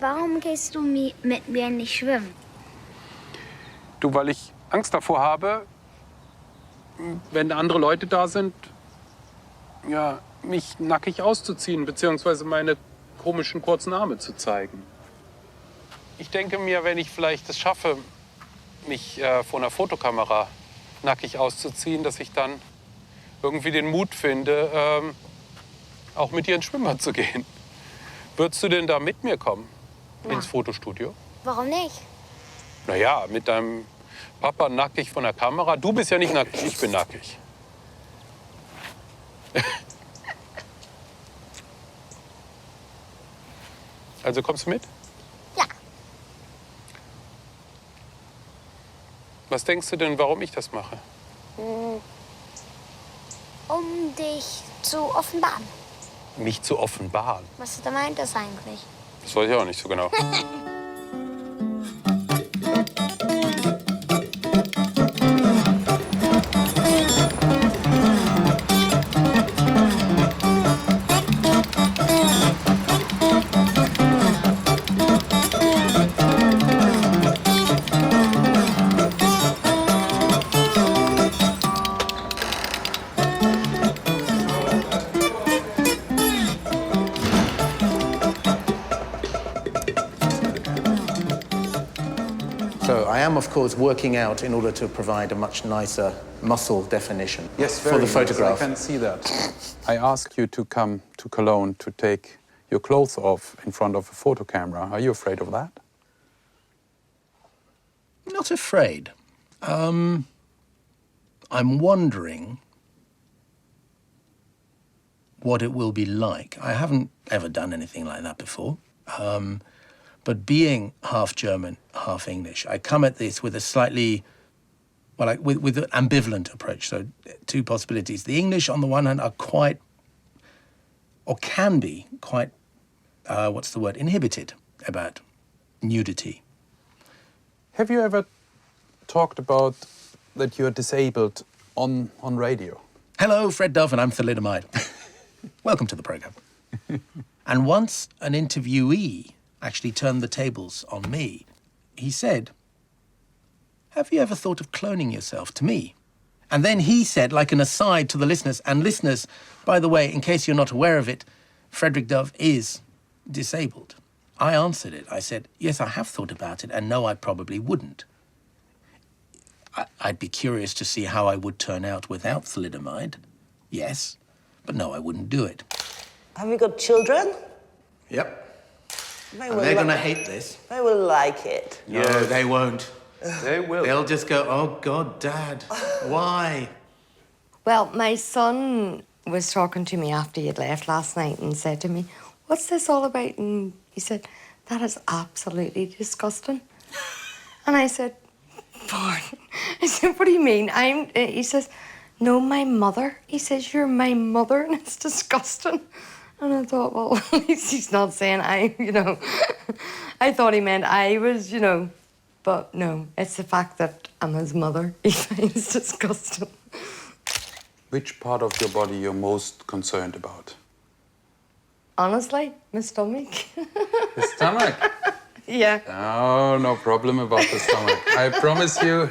warum gehst du mit mir nicht schwimmen? Du, weil ich Angst davor habe, wenn andere Leute da sind, ja, mich nackig auszuziehen, beziehungsweise meine komischen kurzen Arme zu zeigen. Ich denke mir, wenn ich vielleicht es schaffe, mich vor einer Fotokamera nackig auszuziehen, dass ich dann irgendwie den Mut finde, auch mit dir ins Schwimmbad zu gehen. Würdest du denn da mit mir kommen ins Fotostudio? Warum nicht? Naja, mit deinem Papa nackig von der Kamera. Du bist ja nicht nackig, ich bin nackig. Also kommst du mit? Ja. Was denkst du denn, warum ich das mache? Um dich zu offenbaren. Mich zu offenbaren? Was meint das eigentlich? Das weiß ich auch nicht so genau. So I am, of course, working out in order to provide a much nicer muscle definition for the photograph. I can see that. I asked you to come to Cologne to take your clothes off in front of a photo camera. Are you afraid of that? Not afraid. I'm wondering what it will be like. I haven't ever done anything like that before. But being half German, half English, I come at this with a slightly, well, with an ambivalent approach. So two possibilities. The English, on the one hand, are quite, or can be quite, inhibited about nudity. Have you ever talked about that you're disabled on radio? Hello, Fred Dove, and I'm thalidomide. Welcome to the program. And once an interviewee actually turned the tables on me. He said, "Have you ever thought of cloning yourself?" to me. And then he said, like an aside to the listeners, and listeners, by the way, in case you're not aware of it, Frederick Dove is disabled. I answered it. I said, yes, I have thought about it, and no, I probably wouldn't. I'd be curious to see how I would turn out without thalidomide. Yes, but no, I wouldn't do it. Have you got children? Yep. They And will they're going to hate this. They will like it. No, they won't. They will. They'll just go, oh, God, Dad, why? Well, my son was talking to me after you'd left last night and said to me, what's this all about? And he said, that is absolutely disgusting. And I said, pardon? I said, what do you mean? He says, no, my mother. He says, you're my mother and it's disgusting. And I thought, well, at least he's not saying I thought he meant I was, but no, it's the fact that I'm his mother he finds disgusting. Which part of your body you're most concerned about? Honestly, my stomach. The stomach? Yeah. Oh, no problem about the stomach. I promise you.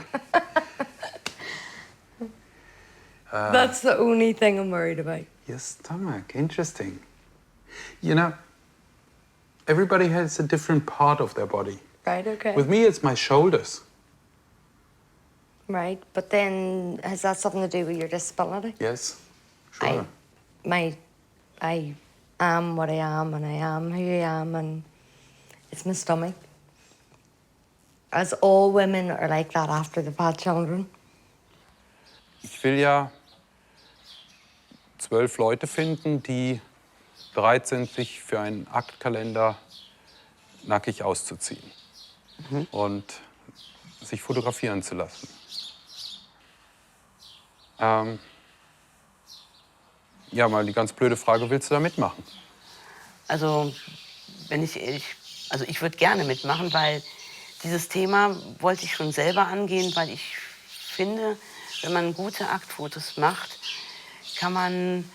That's the only thing I'm worried about. Your stomach, interesting. You know, everybody has a different part of their body. Right, okay. With me, it's my shoulders. Right, but then has that something to do with your disability? Yes, sure. I am what I am, and I am who I am, and it's my stomach. As all women are like that after they've had children. Ich will ja 12 Leute finden, die bereit sind, sich für einen Aktkalender nackig auszuziehen und sich fotografieren zu lassen. Ja, mal die ganz blöde Frage, willst du da mitmachen? Also, ich würde gerne mitmachen, weil dieses Thema wollte ich schon selber angehen, weil ich finde, wenn man gute Aktfotos macht, kann man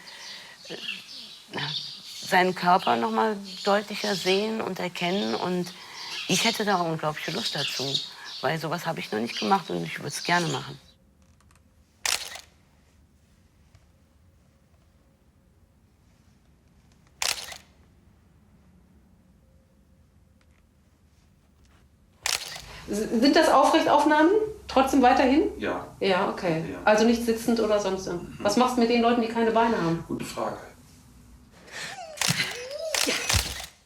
seinen Körper noch mal deutlicher sehen und erkennen. Und ich hätte da unglaubliche Lust dazu, weil sowas habe ich noch nicht gemacht und ich würde es gerne machen. Sind das Aufrechtaufnahmen? Trotzdem weiterhin? Ja. Ja, okay. Ja. Also nicht sitzend oder sonst. Was machst du mit den Leuten, die keine Beine haben? Gute Frage.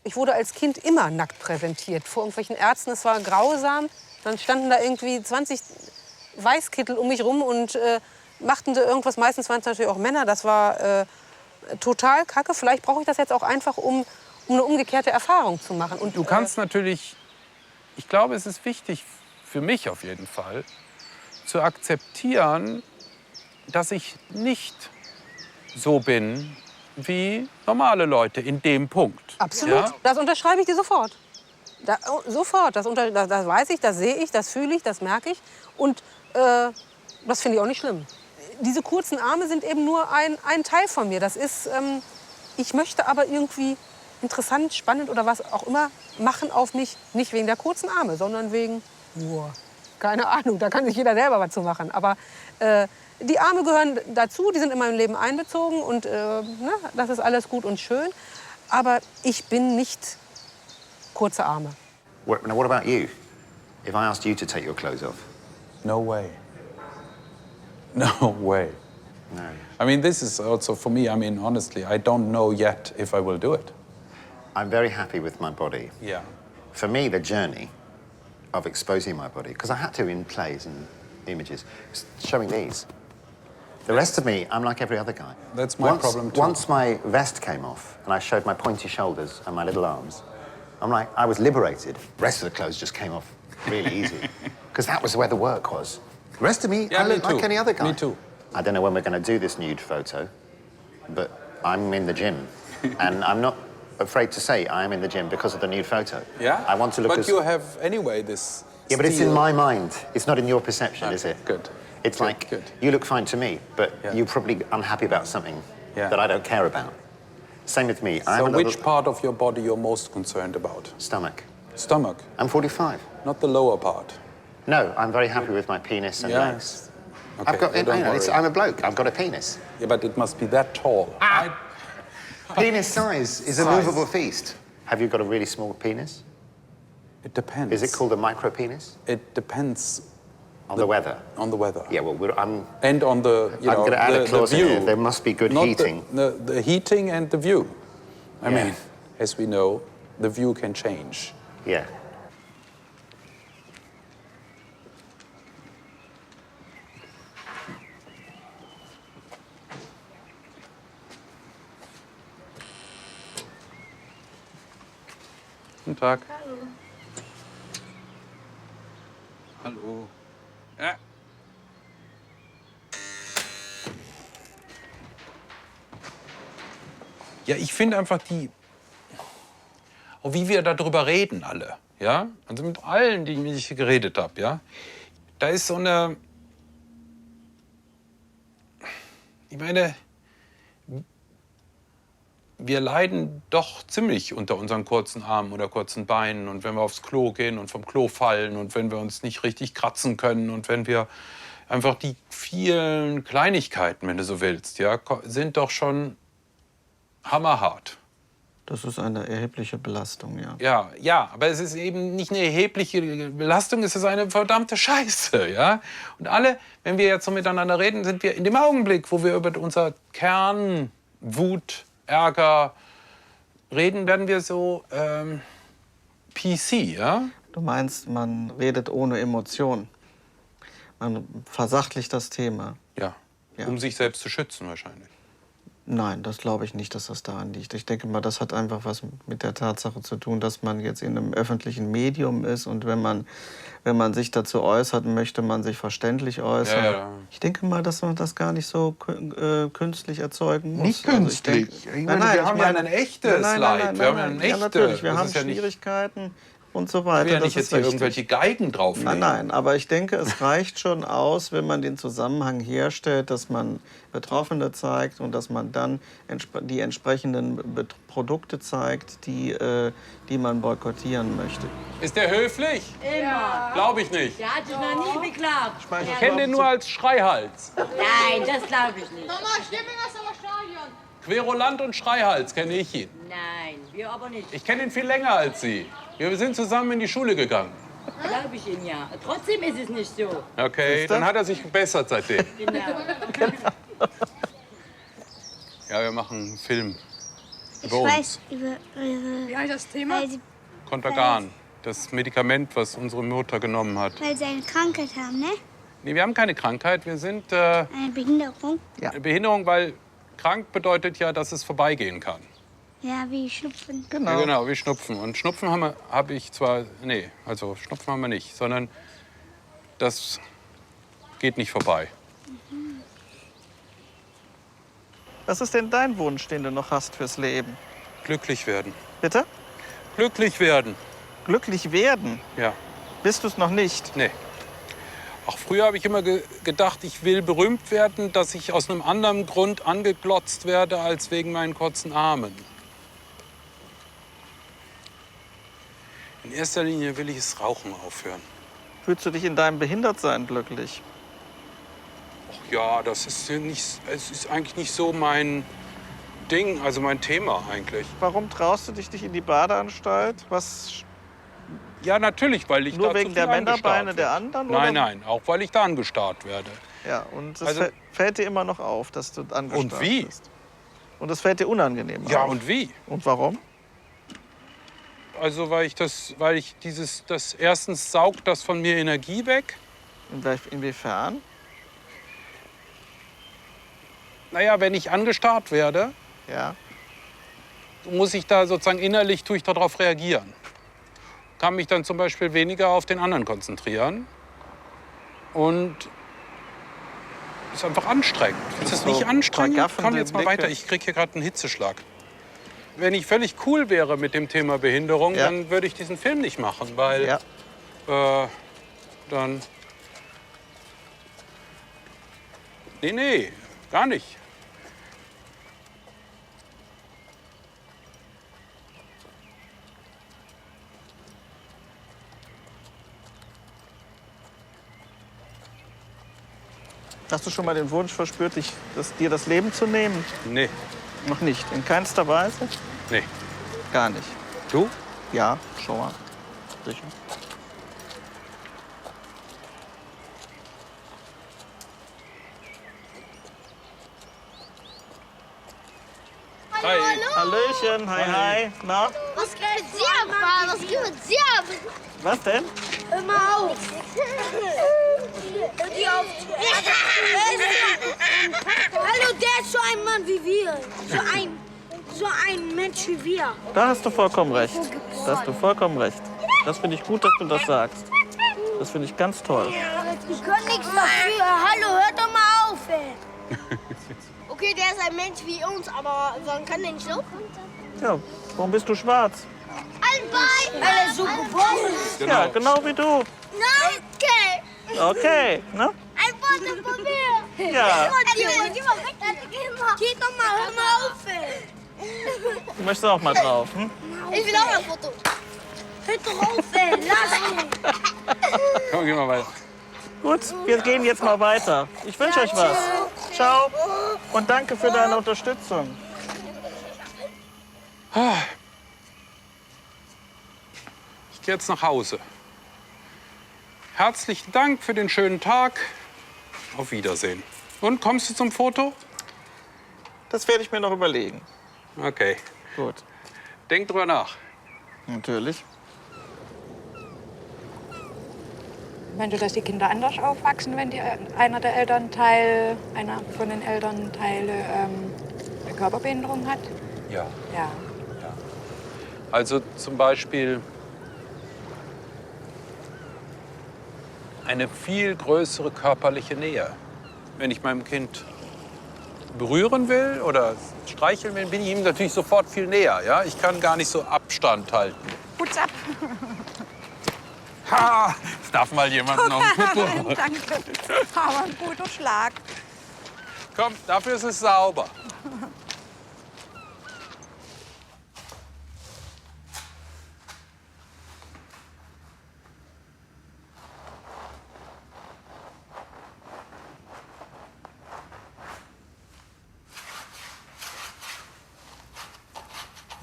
Ich wurde als Kind immer nackt präsentiert vor irgendwelchen Ärzten. Es war grausam. Dann standen da irgendwie 20 Weißkittel um mich rum und machten da irgendwas. Meistens waren es natürlich auch Männer. Das war total kacke. Vielleicht brauche ich das jetzt auch einfach, um eine umgekehrte Erfahrung zu machen. Und, Du kannst natürlich, ich glaube, es ist wichtig, für mich auf jeden Fall, zu akzeptieren, dass ich nicht so bin wie normale Leute in dem Punkt. Absolut. Ja? Das unterschreibe ich dir sofort. Sofort. Das weiß ich, das sehe ich, das fühle ich, das merke ich. Und das finde ich auch nicht schlimm. Diese kurzen Arme sind eben nur ein Teil von mir. Das ist, ich möchte aber irgendwie interessant, spannend oder was auch immer machen auf mich. Nicht wegen der kurzen Arme, sondern wegen, keine Ahnung, da kann sich jeder selber was zu machen. Aber die Arme gehören dazu, die sind in meinem Leben einbezogen und das ist alles gut und schön. Aber ich bin nicht kurze Arme. Now, what about you? If I asked you to take your clothes off? No way. No way. No. I mean, this is also for me, I mean, honestly, I don't know yet if I will do it. I'm very happy with my body. Yeah. For me, the journey of exposing my body, because I had to in plays and images, showing these. The rest of me, I'm like every other guy. That's my problem too. Once my vest came off and I showed my pointy shoulders and my little arms, I'm like, I was liberated. The rest of the clothes just came off really easy. Because that was where the work was. The rest of me, Yeah, I me look like too. any other guy. Me too. I don't know when we're going to do this nude photo, but I'm in the gym. And I'm not afraid to say I am in the gym because of the nude photo. Yeah? I want to look but as... you have anyway this. Yeah, but it's in my mind. It's not in your perception, Okay, is it? good. It's Good, like, good. you look fine to me, but Yeah. you're probably unhappy about something Yeah. that I don't care about. Same with me. So which part of your body you're most concerned about? Stomach. Stomach, I'm 45. not the lower part. No, I'm very happy with my penis and legs. Yes. Okay, I've got, well, don't you know, it's, worry. I'm a bloke. I've got a penis. Yeah, but it must be that tall. Penis size is a Size. movable feast. Have you got a really small penis? It depends. Is it called a micro penis? It depends On the weather. on the weather. Yeah, well, I'm And on the, you I'm know, gonna add a the clause in view. here. There must be good Not heating. The heating and the view. I Yeah. mean, as we know, the view can change. Yeah. Guten Tag. Hallo. Hallo. Ja. Ja, ich finde einfach auch wie wir darüber reden alle, ja, also mit allen, die ich geredet habe, ja, da ist so eine, ich meine, wir leiden doch ziemlich unter unseren kurzen Armen oder kurzen Beinen und wenn wir aufs Klo gehen und vom Klo fallen und wenn wir uns nicht richtig kratzen können und wenn wir einfach die vielen Kleinigkeiten, wenn du so willst, ja, sind doch schon hammerhart. Das ist eine erhebliche Belastung, ja. Ja, aber es ist eben nicht eine erhebliche Belastung, es ist eine verdammte Scheiße, ja. Und alle, wenn wir jetzt so miteinander reden, sind wir in dem Augenblick, wo wir über unser Kern, Wut, Ärger reden, werden wir so PC, ja? Du meinst, man redet ohne Emotion. Man versachlicht das Thema. Ja, Ja. um sich selbst zu schützen wahrscheinlich. Nein, das glaube ich nicht, dass das daran liegt. Ich denke mal, das hat einfach was mit der Tatsache zu tun, dass man jetzt in einem öffentlichen Medium ist und wenn man sich dazu äußert, möchte man sich verständlich äußern. Ja. Ich denke mal, dass man das gar nicht so künstlich erzeugen muss. Nicht Also ich künstlich. denke- Ich meine, wir haben ja ein echtes Leid. Wir haben ja ein Ja, echtes. natürlich. Wir Das haben ist ja nicht- Schwierigkeiten. und so weiter. Ich will ja Das nicht jetzt ist hier richtig. irgendwelche Geigen drauflegen. Nein, aber ich denke, es reicht schon aus, wenn man den Zusammenhang herstellt, dass man Betroffene zeigt und dass man dann die entsprechenden Produkte zeigt, die man boykottieren möchte. Ist der höflich? Immer. Glaube ich nicht. Der hat sich noch nie beklagt. Ich kenne den nur als Schreihals. Nein, das glaube ich nicht. Mama, Stimmung aus dem Stadion. Querulant und Schreihals kenne ich ihn. Nein, wir aber nicht. Ich kenne ihn viel länger als Sie. Wir sind zusammen in die Schule gegangen. Glaube ich Ihnen ja. Trotzdem ist es nicht so. Okay, dann hat er sich gebessert seitdem. Genau. Ja, wir machen einen Film Ich über uns. weiß über Wie heißt das Thema? Contergan, das Medikament, was unsere Mutter genommen hat. weil sie eine Krankheit haben, ne? Nee, wir haben keine Krankheit, wir sind Eine Behinderung. eine Behinderung, weil krank bedeutet ja, dass es vorbeigehen kann. Ja, wie Schnupfen. Ja, genau, wie Schnupfen. Und Schnupfen habe ich zwar, nee, also Schnupfen haben wir nicht, sondern das geht nicht vorbei. Was ist denn dein Wunsch, den du noch hast fürs Leben? Glücklich werden. Bitte? Glücklich werden. Glücklich werden? Ja. Bist du es noch nicht? Nee. Auch früher habe ich immer gedacht, ich will berühmt werden, dass ich aus einem anderen Grund angeglotzt werde, als wegen meinen kurzen Armen. In erster Linie will ich das Rauchen aufhören. Fühlst du dich in deinem Behindertsein glücklich? Ach ja, das ist ja nicht, es ist eigentlich nicht so mein Ding, also mein Thema eigentlich. Warum traust du dich nicht in die Badeanstalt? Was? Ja, natürlich, weil ich Nur da wegen zu der viel angestarrt Männerbeine der werde. anderen? Nein, oder? nein, auch weil ich da angestarrt werde. Ja, und es Also- fällt dir immer noch auf, dass du angestarrt Und wie? bist. Und es fällt dir unangenehm Ja, auf. und wie? Und warum? Also weil ich das erstens saugt das von mir Energie weg. Inwiefern? Naja, wenn ich angestarrt werde, Ja. muss ich da sozusagen innerlich, tue ich darauf reagieren. Kann mich dann zum Beispiel weniger auf den anderen konzentrieren. Und ist einfach anstrengend. Ist das So nicht anstrengend? vergaffende Komm jetzt mal Blicke. weiter, ich kriege hier gerade einen Hitzeschlag. Wenn ich völlig cool wäre mit dem Thema Behinderung, Ja. dann würde ich diesen Film nicht machen, weil Ja. dann... Nee, gar nicht. Hast du schon mal den Wunsch verspürt, dir das Leben zu nehmen? Nee, Noch nicht. In keinster Weise? nee. Gar nicht. Du? Ja, schon mal. Sicher. Hi. Hallöchen, hi. Na, Was geht mit Sie ab, Mann? Was geht mit Sie ab? was denn? Hör mal auf. Hör die auf. Hallo, der ist so ein Mann wie wir. So ein Mensch wie wir. Da hast du vollkommen recht. Da hast du vollkommen recht. Das finde ich gut, dass du das sagst. Das finde ich ganz toll. Die können nichts dafür. Hallo, hört doch mal auf, ey. Okay, der ist ein Mensch wie uns, aber warum kann der nicht so? Ja, warum bist du schwarz? Ein Bein. Weil er so geboren ist. Ja, genau wie du. Nein, okay. Okay, ne? Ein Foto von mir. Ja. Geh mal weg. Geh doch mal, hör mal auf, ey. Du möchtest auch mal drauf, hm? Ich will auch ein Foto. Hör doch auf, ey. Lass mich. Komm, geh mal weiter. Gut, wir gehen jetzt mal weiter. Ich wünsche euch was. Ciao. Und danke für deine Unterstützung. Ich gehe jetzt nach Hause. Herzlichen Dank für den schönen Tag. Auf Wiedersehen. Und kommst du zum Foto? Das werde ich mir noch überlegen. Okay. Gut. Denk drüber nach. Natürlich. Meinst du, dass die Kinder anders aufwachsen, wenn einer von den Elternteilen eine Körperbehinderung hat? Ja. Ja. Also zum Beispiel eine viel größere körperliche Nähe. Wenn ich meinem Kind berühren will oder streicheln will, bin ich ihm natürlich sofort viel näher. Ja? Ich kann gar nicht so Abstand halten. Putz ab. Ha! Es darf mal jemand noch einen Popo. Danke. Aber ein guter Schlag. Komm, dafür ist es sauber.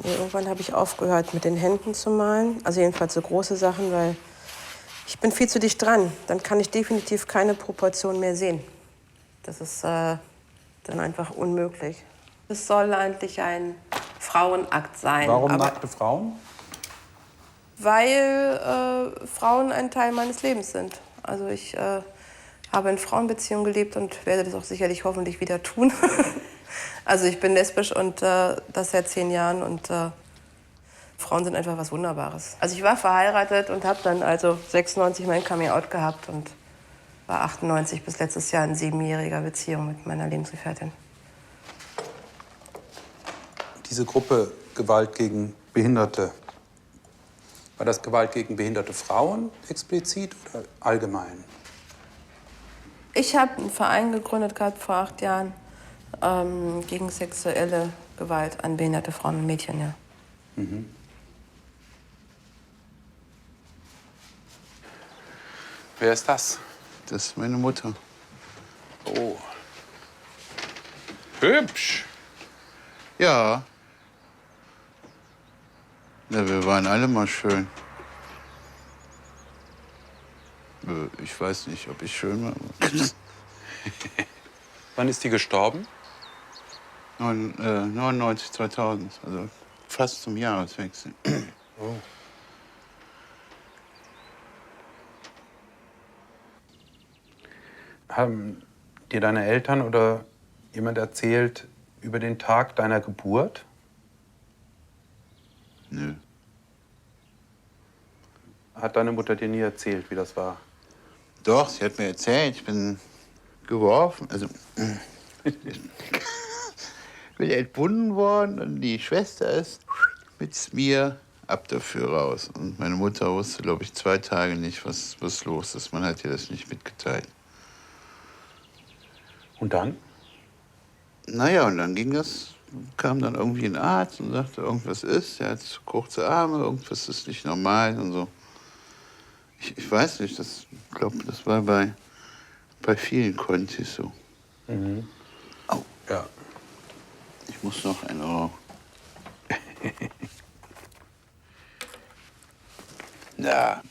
Nee, irgendwann habe ich aufgehört, mit den Händen zu malen. Also jedenfalls so große Sachen, weil ich bin viel zu dicht dran. Dann kann ich definitiv keine Proportion mehr sehen. Das ist dann einfach unmöglich. Es soll eigentlich ein Frauenakt sein. Warum aber nackte Frauen? weil Frauen ein Teil meines Lebens sind. Also ich habe in Frauenbeziehungen gelebt und werde das auch sicherlich hoffentlich wieder tun. Also ich bin lesbisch und das seit 10 Jahren und Frauen sind einfach was Wunderbares. Also ich war verheiratet und habe dann also 96 mein Coming-out gehabt und war 98 bis letztes Jahr in 7-jähriger Beziehung mit meiner Lebensgefährtin. Diese Gruppe Gewalt gegen Behinderte, war das Gewalt gegen behinderte Frauen explizit oder allgemein? Ich habe einen Verein gegründet gehabt vor 8 Jahren gegen sexuelle Gewalt an behinderte Frauen und Mädchen, ja. Mhm. Wer ist das? Das ist meine Mutter. Oh. Hübsch. Ja. Ja, wir waren alle mal schön. Ich weiß nicht, ob ich schön war. Wann ist die gestorben? 99, 2000, also fast zum Jahreswechsel. Oh. Haben dir deine Eltern oder jemand erzählt über den Tag deiner Geburt? Nö. Hat deine Mutter dir nie erzählt, wie das war? Doch, sie hat mir erzählt, ich bin geworfen, also bin entbunden worden und die Schwester ist mit mir ab dafür raus. Und meine Mutter wusste, glaube ich, 2 Tage nicht, was los ist. Man hat ihr das nicht mitgeteilt. Und dann? Naja, und dann kam dann irgendwie ein Arzt und sagte, irgendwas ist, er hat zu kurze Arme, irgendwas ist nicht normal und so. Ich weiß nicht, ich glaube, das war bei vielen Kontis so. Mhm. Au. Ja. Ich muss noch einen Euro. Ja.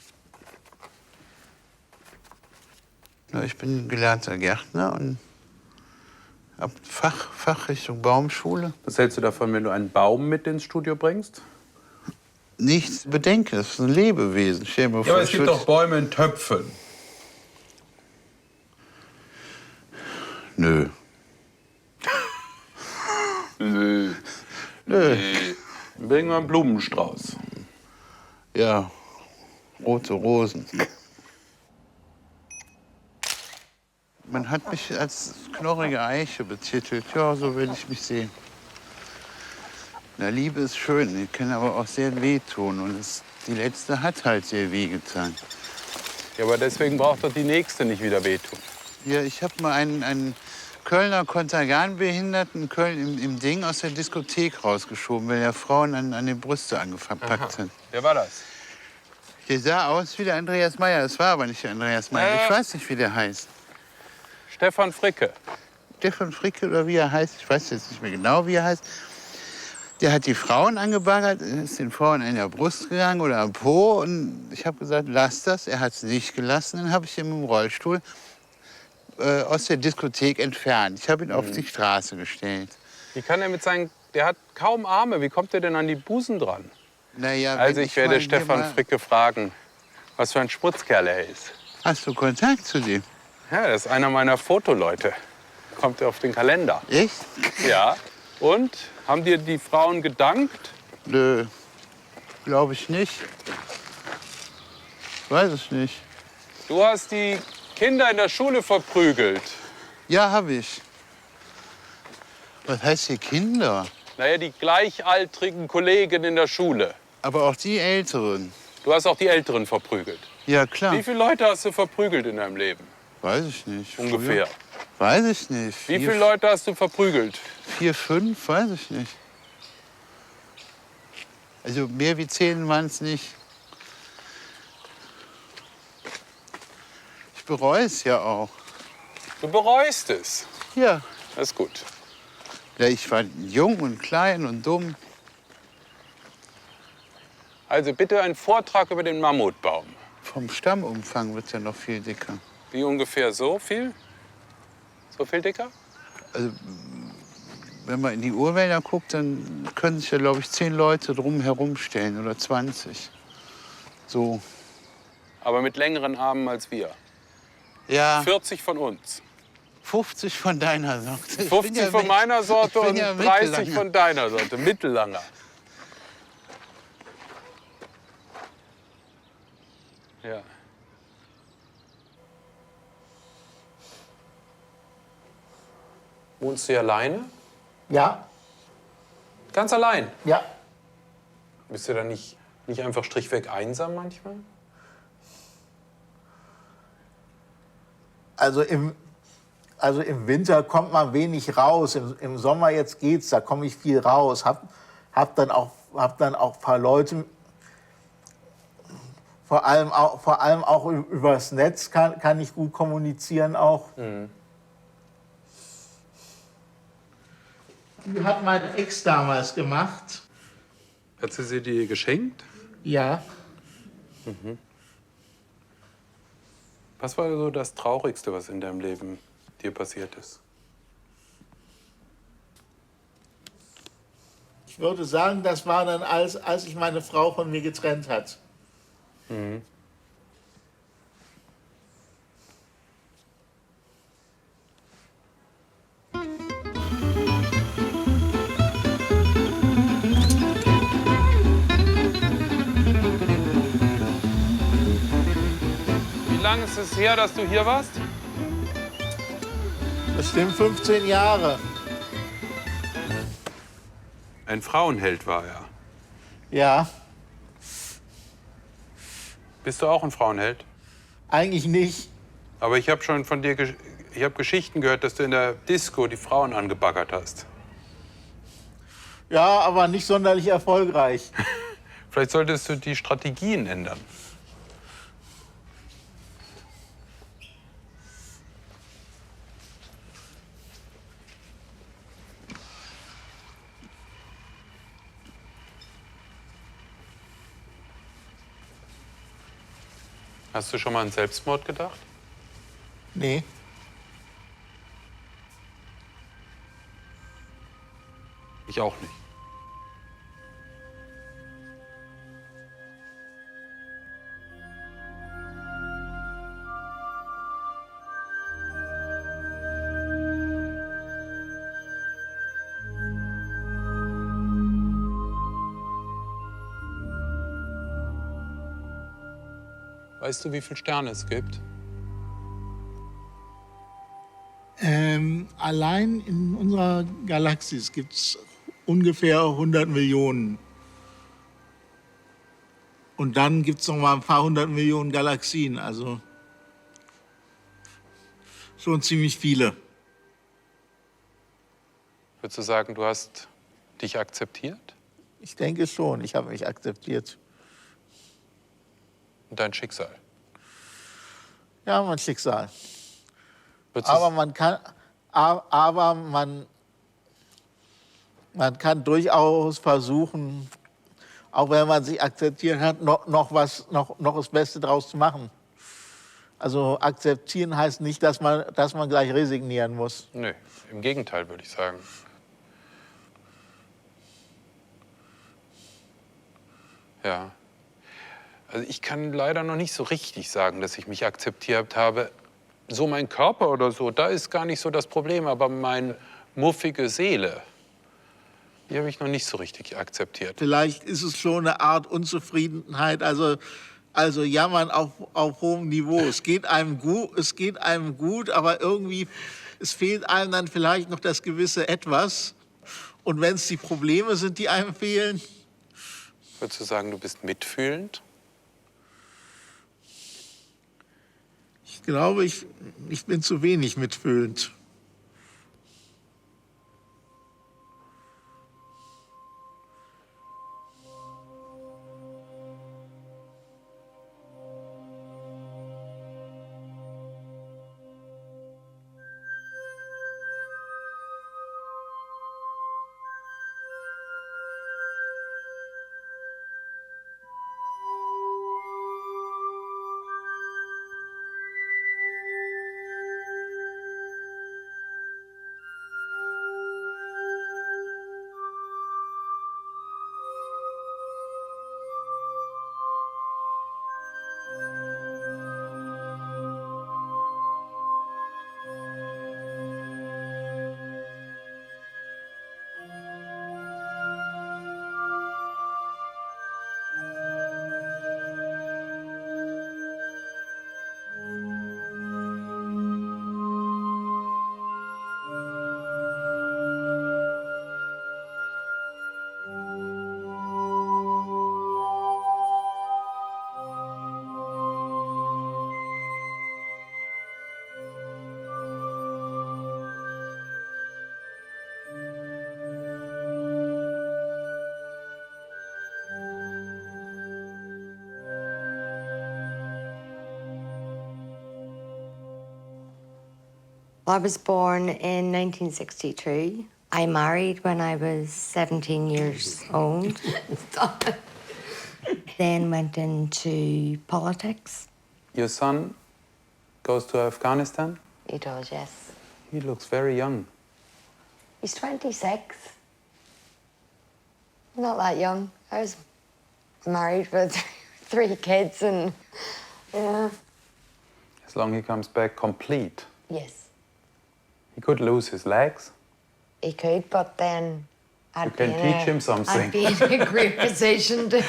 Ja, ich bin gelernter Gärtner und hab Fachrichtung Baumschule. Was hältst du davon, wenn du einen Baum mit ins Studio bringst? Nichts bedenken, das ist ein Lebewesen. Stell dir mal Ja, vor, aber es gibt doch Bäume in Töpfen. Nö. Nö. Nö. Bring mal einen Blumenstrauß. Ja, rote Rosen. Man hat mich als knorrige Eiche betitelt. Ja, so will ich mich sehen. Na, Liebe ist schön, die kann aber auch sehr wehtun. Und die letzte hat halt sehr wehgetan. Ja, aber deswegen braucht doch die nächste nicht wieder wehtun. Ja, ich habe mal einen Kölner Kontergan-Behinderten in Köln im Ding aus der Diskothek rausgeschoben, weil er Frauen an den Brüste angepackt hat. Wer war das? Der sah aus wie der Andreas Meyer. Das war aber nicht der Andreas Meyer. Ich weiß nicht, wie der heißt. Stefan Fricke. Stefan Fricke oder wie er heißt. Ich weiß jetzt nicht mehr genau, wie er heißt. Der hat die Frauen angebaggert, ist den Frauen in der Brust gegangen oder am Po. Und ich habe gesagt, lass das. Er hat es nicht gelassen. Dann habe ich ihn im Rollstuhl aus der Diskothek entfernt. Ich habe ihn auf die Straße gestellt. Wie kann er mit seinen... Der hat kaum Arme. Wie kommt er denn an die Busen dran? Naja, also ich werde Stefan Fricke fragen, was für ein Schmutzkerl er ist. Hast du Kontakt zu dem? Ja, das ist einer meiner Fotoleute. Kommt auf den Kalender. Echt? Ja. Und? Haben dir die Frauen gedankt? Nö, glaube ich nicht. Weiß ich nicht. Du hast die Kinder in der Schule verprügelt. Ja, habe ich. Was heißt hier Kinder? Naja, die gleichaltrigen Kollegen in der Schule. Aber auch die Älteren. Du hast auch die Älteren verprügelt. Ja, klar. Wie viele Leute hast du verprügelt in deinem Leben? Weiß ich nicht. Ungefähr. Früher? Weiß ich nicht. Wie viele Leute hast du verprügelt? 4, 5, weiß ich nicht. Also mehr wie 10 waren es nicht. Ich bereue es ja auch. Du bereust es. Ja. Das ist gut. Ja, ich war jung und klein und dumm. Also bitte einen Vortrag über den Mammutbaum. Vom Stammumfang wird es ja noch viel dicker. Wie ungefähr so viel? So viel dicker? Also, wenn man in die Urwälder guckt, dann können sich ja, glaube ich, 10 Leute drum herum stellen oder 20. So. Aber mit längeren Armen als wir. Ja. 40 von uns. 50 von deiner Sorte. 50 von meiner Sorte und ja 30 mittellanger. von deiner Sorte. Mittellanger. Ja. Wohnst du hier alleine? Ja. Ganz allein? Ja. Bist du da nicht einfach strichweg einsam manchmal? Also im Winter kommt man wenig raus. Im Sommer jetzt geht's, da komme ich viel raus. Hab dann auch ein paar Leute, vor allem auch übers Netz kann ich gut kommunizieren auch. Mhm. Die hat meine Ex damals gemacht. Hat sie dir geschenkt? Ja. Mhm. Was war so das Traurigste, was in deinem Leben dir passiert ist? Ich würde sagen, das war dann, als sich meine Frau von mir getrennt hat. Mhm. Wie lange ist es her, dass du hier warst? Bestimmt 15 Jahre. Ein Frauenheld war er. Ja, Bist du auch ein Frauenheld? eigentlich nicht. Aber ich habe schon von dir ich habe Geschichten gehört, dass du in der Disco die Frauen angebaggert hast. Ja, aber nicht sonderlich erfolgreich. Vielleicht solltest du die Strategien ändern. Hast du schon mal an Selbstmord gedacht? Nee. Ich auch nicht. Weißt du, wie viele Sterne es gibt? Allein in unserer Galaxis gibt es ungefähr 100 Millionen. Und dann gibt es noch mal ein paar 100 Millionen Galaxien. Also schon ziemlich viele. Würdest du sagen, du hast dich akzeptiert? Ich denke schon, ich habe mich akzeptiert. Und dein Schicksal? Ja, mein Schicksal. Würdest du Aber man kann durchaus versuchen, auch wenn man sich akzeptiert hat, noch das Beste draus zu machen. Also akzeptieren heißt nicht, dass man gleich resignieren muss. Nö, im Gegenteil, würde ich sagen. Ja. Also ich kann leider noch nicht so richtig sagen, dass ich mich akzeptiert habe. So mein Körper oder so, da ist gar nicht so das Problem. Aber meine muffige Seele, die habe ich noch nicht so richtig akzeptiert. Vielleicht ist es schon eine Art Unzufriedenheit, also jammern auf hohem Niveau. Es geht einem gut, aber irgendwie, es fehlt einem dann vielleicht noch das gewisse Etwas. Und wenn es die Probleme sind, die einem fehlen, Würdest du sagen, du bist mitfühlend? Ich glaube, ich bin zu wenig mitfühlend. I was born in 1962. I married when I was 17 years old. Then went into politics. Your son goes to Afghanistan? He does, yes. He looks very young. He's 26. Not that young. I was married with 3 kids and, yeah. As long as he comes back complete. Yes, He could lose his legs. he could, but then I'd You can be in teach a, him something. I'd be in a great position to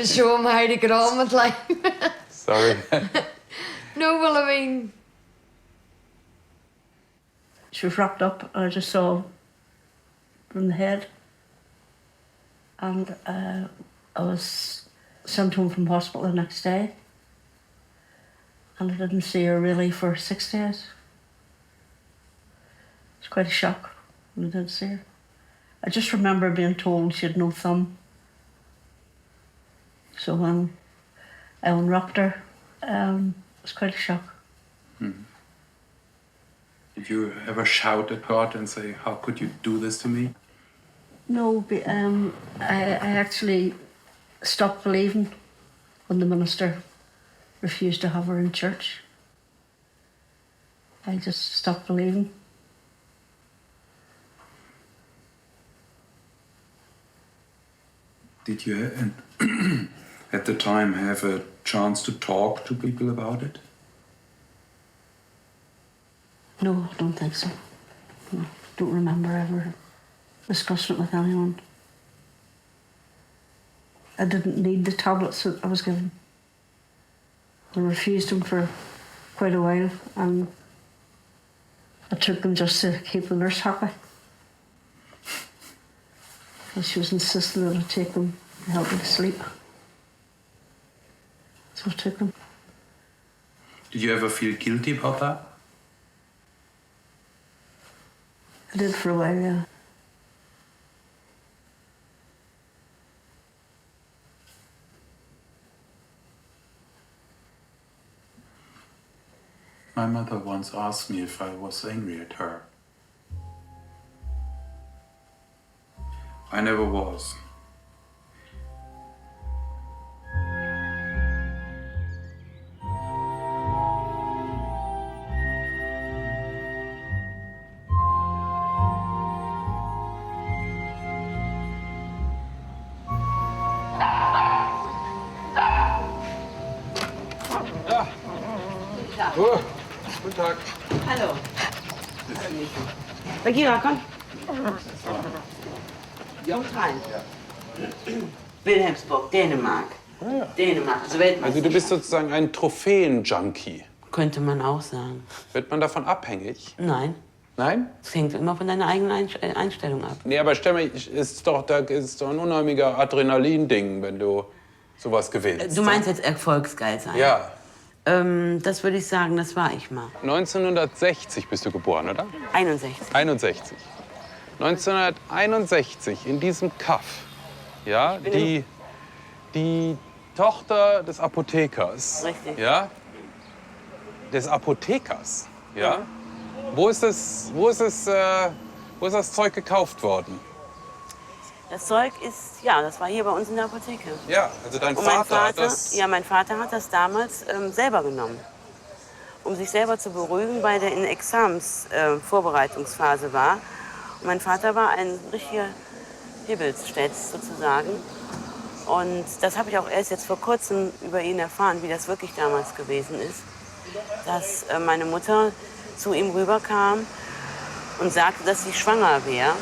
show him how to get on with life. Sorry. No, well, I mean, She was wrapped up, and I just saw from the head. And I was sent home from hospital the next day. And I didn't see her really for 6 days. It was quite a shock when I did see her. I just remember being told she had no thumb. So when I unwrapped her, it was quite a shock. Did you ever shout at God and say, how could you do this to me? No, I actually stopped believing when the minister refused to have her in church. I just stopped believing. Did you, at the time, have a chance to talk to people about it? No, I don't think so. No, don't remember ever discussing it with anyone. I didn't need the tablets that I was given. I refused them for quite a while, and I took them just to keep the nurse happy. And she was insisting that I take them to help me to sleep. So I took them. Did you ever feel guilty about that? I did for a while, yeah. My mother once asked me if I was angry at her. I never was. Oh, guten Tag. Hallo. Bagheera, komm. Kommt rein. Wilhelmsburg, Dänemark. Dänemark, also Weltmeister. Also du bist sozusagen ein Trophäen-Junkie. Könnte man auch sagen. Wird man davon abhängig? Nein. Nein? Das hängt immer von deiner eigenen Einstellung ab. Nee, aber stell mal, da ist doch ein unheimlicher Adrenalin-Ding, wenn du sowas gewinnst. Du meinst jetzt erfolgsgeil sein? Ja. Das würde ich sagen, das war ich mal. 1960 bist du geboren, oder? 61. 61. 1961 in diesem Kaff, ja, die Tochter des Apothekers. Richtig. Ja? Des Apothekers, ja? Wo ist das Zeug gekauft worden? Das Zeug ist, ja, das war hier bei uns in der Apotheke. Ja, also dein Und mein Vater hat das... Ja, mein Vater hat das damals selber genommen, um sich selber zu beruhigen, weil der in Examensvorbereitungsphase war. Und mein Vater war ein richtiger Hibbelstätz sozusagen. Und das habe ich auch erst jetzt vor kurzem über ihn erfahren, wie das wirklich damals gewesen ist. Dass meine Mutter zu ihm rüberkam und sagte, dass sie schwanger wäre.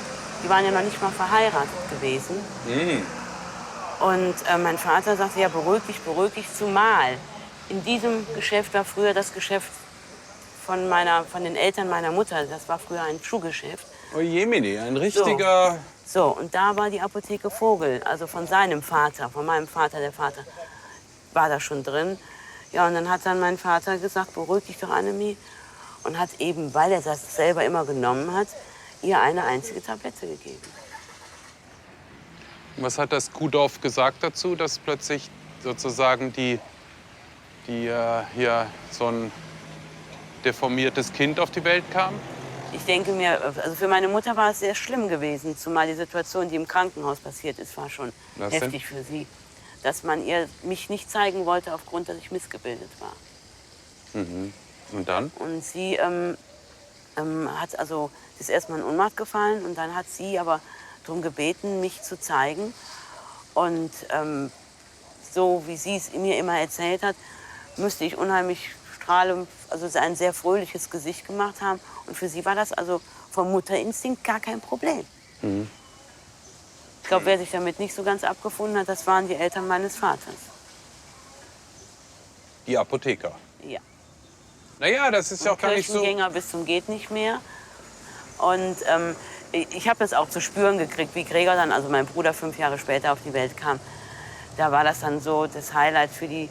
Die waren ja noch nicht mal verheiratet gewesen. Und mein Vater sagte, ja, beruhig dich, zumal in diesem Geschäft war früher das Geschäft von den Eltern meiner Mutter. Das war früher ein Schuhgeschäft. Oh Jemini, ein richtiger... So, und da war die Apotheke Vogel, also von seinem Vater, von meinem Vater, der Vater, war da schon drin. Ja, und dann hat dann mein Vater gesagt, beruhig dich doch, Annemie. Und hat eben, weil er das selber immer genommen hat, ihr eine einzige Tablette gegeben. Was hat das Kudorf gesagt dazu, dass plötzlich sozusagen hier so ein deformiertes Kind auf die Welt kam? Ich denke mir, also für meine Mutter war es sehr schlimm gewesen, zumal die Situation, die im Krankenhaus passiert ist, war schon heftig für sie. Dass man ihr mich nicht zeigen wollte, aufgrund, dass ich missgebildet war. Mhm. Und dann? Und sie ist erstmal in Ohnmacht gefallen und dann hat sie aber darum gebeten, mich zu zeigen. Und so wie sie es mir immer erzählt hat, müsste ich unheimlich strahlend, also ein sehr fröhliches Gesicht gemacht haben. Und für sie war das also vom Mutterinstinkt gar kein Problem. Mhm. Ich glaube, wer sich damit nicht so ganz abgefunden hat, das waren die Eltern meines Vaters. Die Apotheker? Ja. Naja, das ist ja auch gar nicht so... Kirchengänger bis zum geht nicht mehr. Und ich habe das auch zu spüren gekriegt, wie Gregor dann, also mein Bruder, 5 Jahre später auf die Welt kam. Da war das dann so das Highlight für die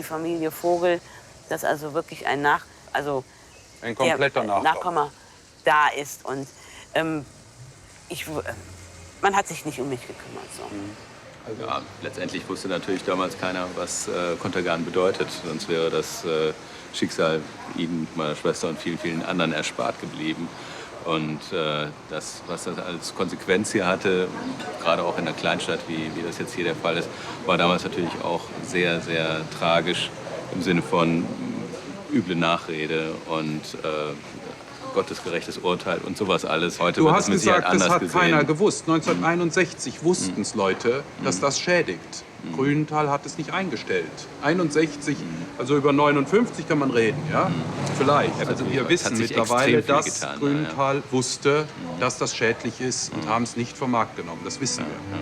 Familie Vogel, dass also wirklich ein kompletter Nachkomme da ist. Und man hat sich nicht um mich gekümmert. So. Also, ja, letztendlich wusste natürlich damals keiner, was Kontergan bedeutet. Sonst wäre das Schicksal Ihnen, meiner Schwester und vielen, vielen anderen erspart geblieben. Und das, was das als Konsequenz hier hatte, gerade auch in einer Kleinstadt, wie das jetzt hier der Fall ist, war damals natürlich auch sehr, sehr tragisch im Sinne von üble Nachrede und gottesgerechtes Urteil und sowas alles. Heute Du wird hast das mit Sicherheit gesagt, das anders hat gesehen. keiner gewusst. 1961 wussten es Leute, dass das schädigt. Grünenthal hat es nicht eingestellt. 61, also über 59 kann man reden, ja? Vielleicht. Also wir wissen mittlerweile, dass Grünenthal wusste, dass das schädlich ist und haben es nicht vom Markt genommen. Das wissen wir.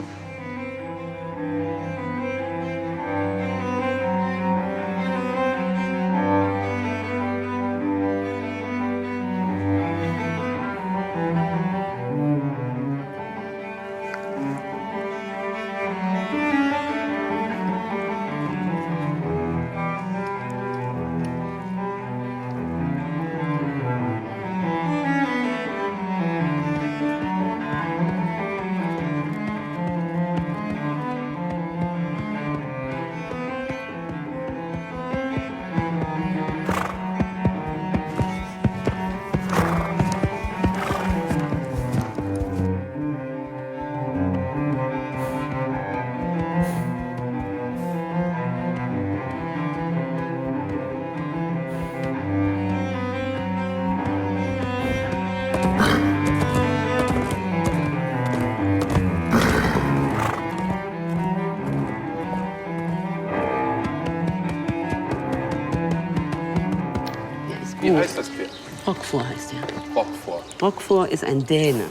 Wie heißt das Pferd? Roquefort heißt er. Roquefort. Roquefort ist ein Däne.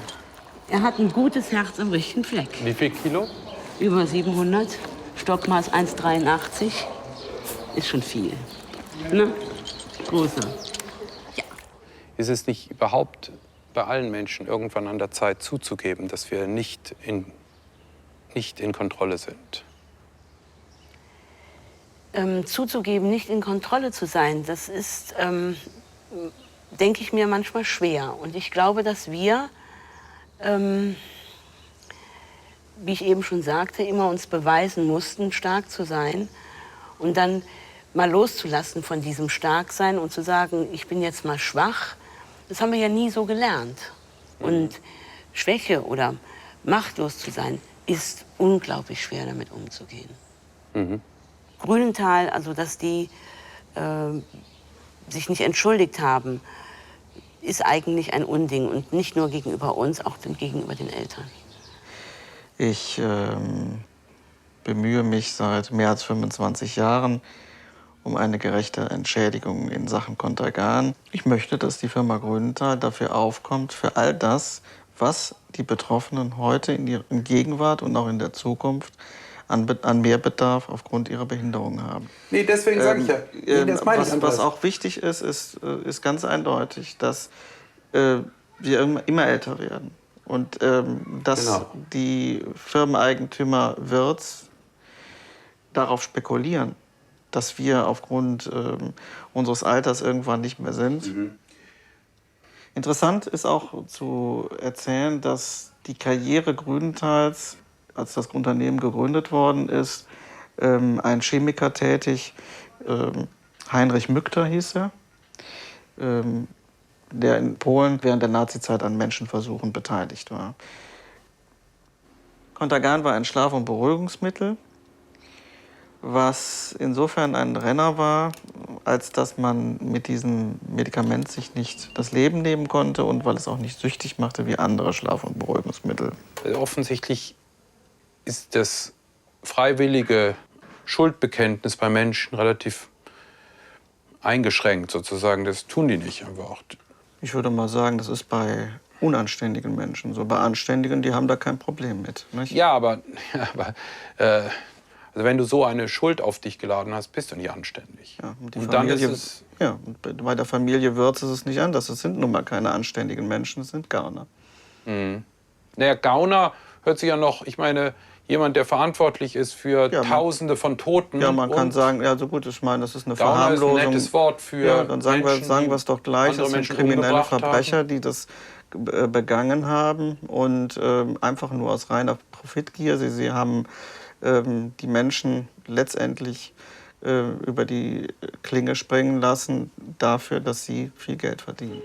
Er hat ein gutes Herz am richtigen Fleck. Wie viel Kilo? Über 700. Stockmaß 1,83. Ist schon viel. Ne? Großer. Ist es nicht überhaupt bei allen Menschen irgendwann an der Zeit zuzugeben, dass wir nicht in Kontrolle sind. Zuzugeben, nicht in Kontrolle zu sein, das ist, denke ich mir, manchmal schwer. Und ich glaube, dass wir, wie ich eben schon sagte, immer uns beweisen mussten, stark zu sein und dann mal loszulassen von diesem Starksein und zu sagen, ich bin jetzt mal schwach. Das haben wir ja nie so gelernt. Und Schwäche oder machtlos zu sein, ist unglaublich schwer, damit umzugehen. Mhm. Grünenthal, also dass die sich nicht entschuldigt haben, ist eigentlich ein Unding. Und nicht nur gegenüber uns, auch gegenüber den Eltern. Ich bemühe mich seit mehr als 25 Jahren um eine gerechte Entschädigung in Sachen Contergan. Ich möchte, dass die Firma Grünenthal dafür aufkommt, für all das, was die Betroffenen heute in ihrer Gegenwart und auch in der Zukunft an Mehrbedarf aufgrund ihrer Behinderung haben. Nee, deswegen sage ich ja. Nee, das meine ich, was auch wichtig ist ganz eindeutig, dass wir immer älter werden. Und dass die Firmeneigentümer Wirtz darauf spekulieren, dass wir aufgrund unseres Alters irgendwann nicht mehr sind. Mhm. Interessant ist auch zu erzählen, dass die Karriere Grünenthals, als das Unternehmen gegründet worden ist, ein Chemiker tätig, Heinrich Mückter hieß er, der in Polen während der Nazizeit an Menschenversuchen beteiligt war. Contergan war ein Schlaf- und Beruhigungsmittel, was insofern ein Renner war, als dass man mit diesem Medikament sich nicht das Leben nehmen konnte und weil es auch nicht süchtig machte wie andere Schlaf- und Beruhigungsmittel. Offensichtlich ist das freiwillige Schuldbekenntnis bei Menschen relativ eingeschränkt sozusagen. Das tun die nicht einfach. Ich würde mal sagen, das ist bei unanständigen Menschen so. Bei Anständigen, die haben da kein Problem mit. Nicht? Ja, aber also wenn du so eine Schuld auf dich geladen hast, bist du nicht anständig. Ja, und dann ist es bei der Familie Wirtz ist es nicht anders. Es sind nun mal keine anständigen Menschen, es sind Gauner. Mhm. Naja, Gauner hört sich ja noch, ich meine, jemand, der verantwortlich ist für Tausende von Toten. Ja, man kann sagen, ja, so gut, ich meine, das ist eine Gauner Verharmlosung. Ist ein nettes Wort für ja, dann sagen Menschen, wir es doch gleich, das sind kriminelle Verbrecher, haben. die das begangen haben und einfach nur aus reiner Profitgier. Sie haben die Menschen letztendlich über die Klinge springen lassen dafür, dass sie viel Geld verdienen.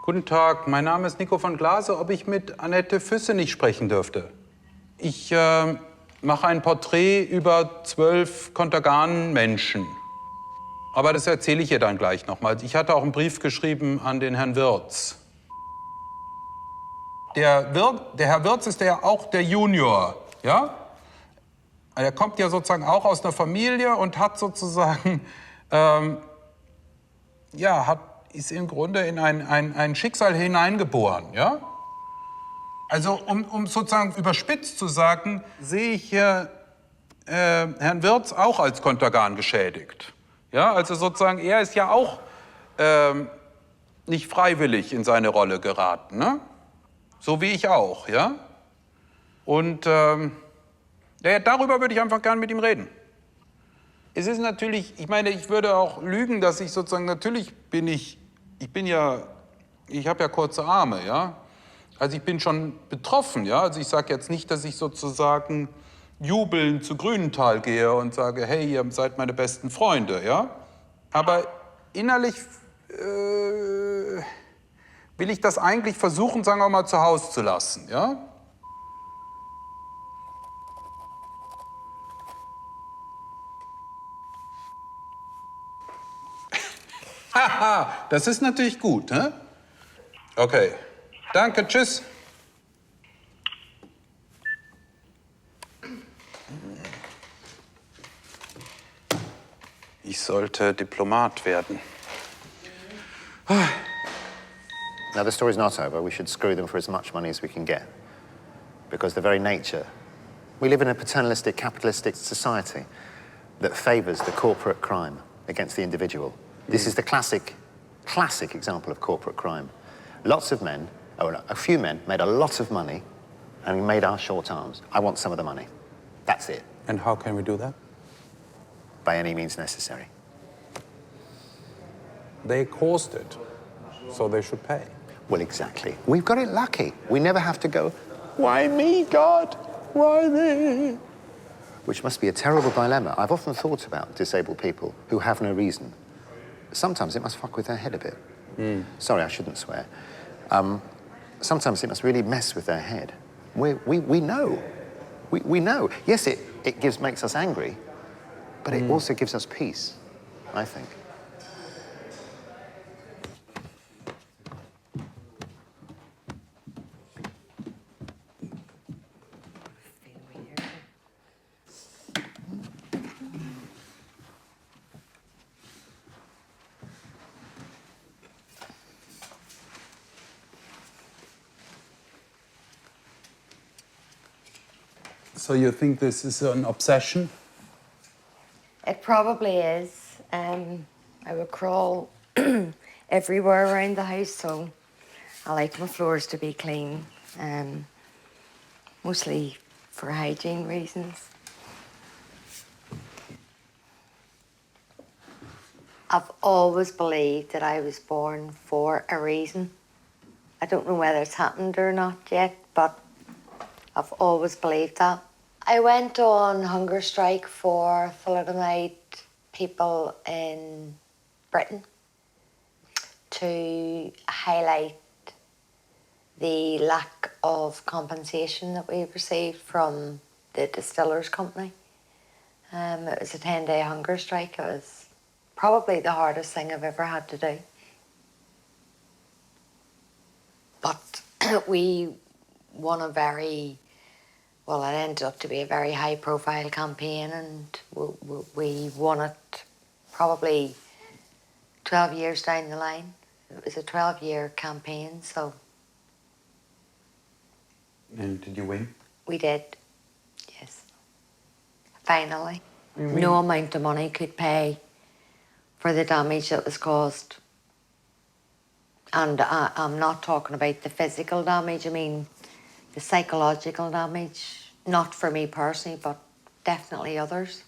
Guten Tag, mein Name ist Nico von Glase. Ob ich mit Annette Füssenich sprechen dürfte? Ich mache ein Porträt über 12 Contergan-Menschen. Aber das erzähle ich ihr dann gleich nochmal. Ich hatte auch einen Brief geschrieben an den Herrn Wirtz. Der Herr Wirtz ist ja auch der Junior, ja? Er kommt ja sozusagen auch aus einer Familie und hat sozusagen, ist im Grunde in ein Schicksal hineingeboren, ja? Also, um sozusagen überspitzt zu sagen, sehe ich hier Herrn Wirtz auch als Contergan geschädigt. Ja, also sozusagen, er ist ja auch nicht freiwillig in seine Rolle geraten, ne? So wie ich auch, ja? Und darüber würde ich einfach gern mit ihm reden. Es ist natürlich, ich meine, ich würde auch lügen, dass ich sozusagen, natürlich ich habe ja kurze Arme, ja? Also ich bin schon betroffen, ja? Also ich sage jetzt nicht, dass ich sozusagen jubelnd zu Grünenthal gehe und sage, hey, ihr seid meine besten Freunde, ja? Aber innerlich will ich das eigentlich versuchen, sagen wir mal, zu Hause zu lassen, ja? Haha, das ist natürlich gut, ne? Okay. Danke, tschüss. Ich sollte Diplomat werden. Now, the story's not over. We should screw them for as much money as we can get. Because the very nature... We live in a paternalistic, capitalistic society. that favours the corporate crime against the individual. This is the classic example of corporate crime. Lots of men, or a few men, made a lot of money and made our short arms. I want some of the money. That's it. And how can we do that? By any means necessary. They caused it, so they should pay. Well, exactly. We've got it lucky. We never have to go, why me, God? Why me? Which must be a terrible dilemma. I've often thought about disabled people who have no reason. Sometimes it must fuck with their head a bit. Sorry, I shouldn't swear. Sometimes it must really mess with their head. We know. We know. Yes, it makes us angry, but it also gives us peace, I think. So you think this is an obsession? It probably is. I would crawl everywhere around the house, so I like my floors to be clean, mostly for hygiene reasons. I've always believed that I was born for a reason. I don't know whether it's happened or not yet, but I've always believed that. I went on hunger strike for thalidomide people in Britain to highlight the lack of compensation that we received from the distillers company. It was a 10-day hunger strike. It was probably the hardest thing I've ever had to do. But we won a well, it ended up to be a very high-profile campaign, and we won it probably 12 years down the line. It was a 12-year campaign, so... And did you win? We did, yes. Finally. No amount of money could pay for the damage that was caused. And I'm not talking about the physical damage, I mean the psychological damage, not for me personally, but definitely others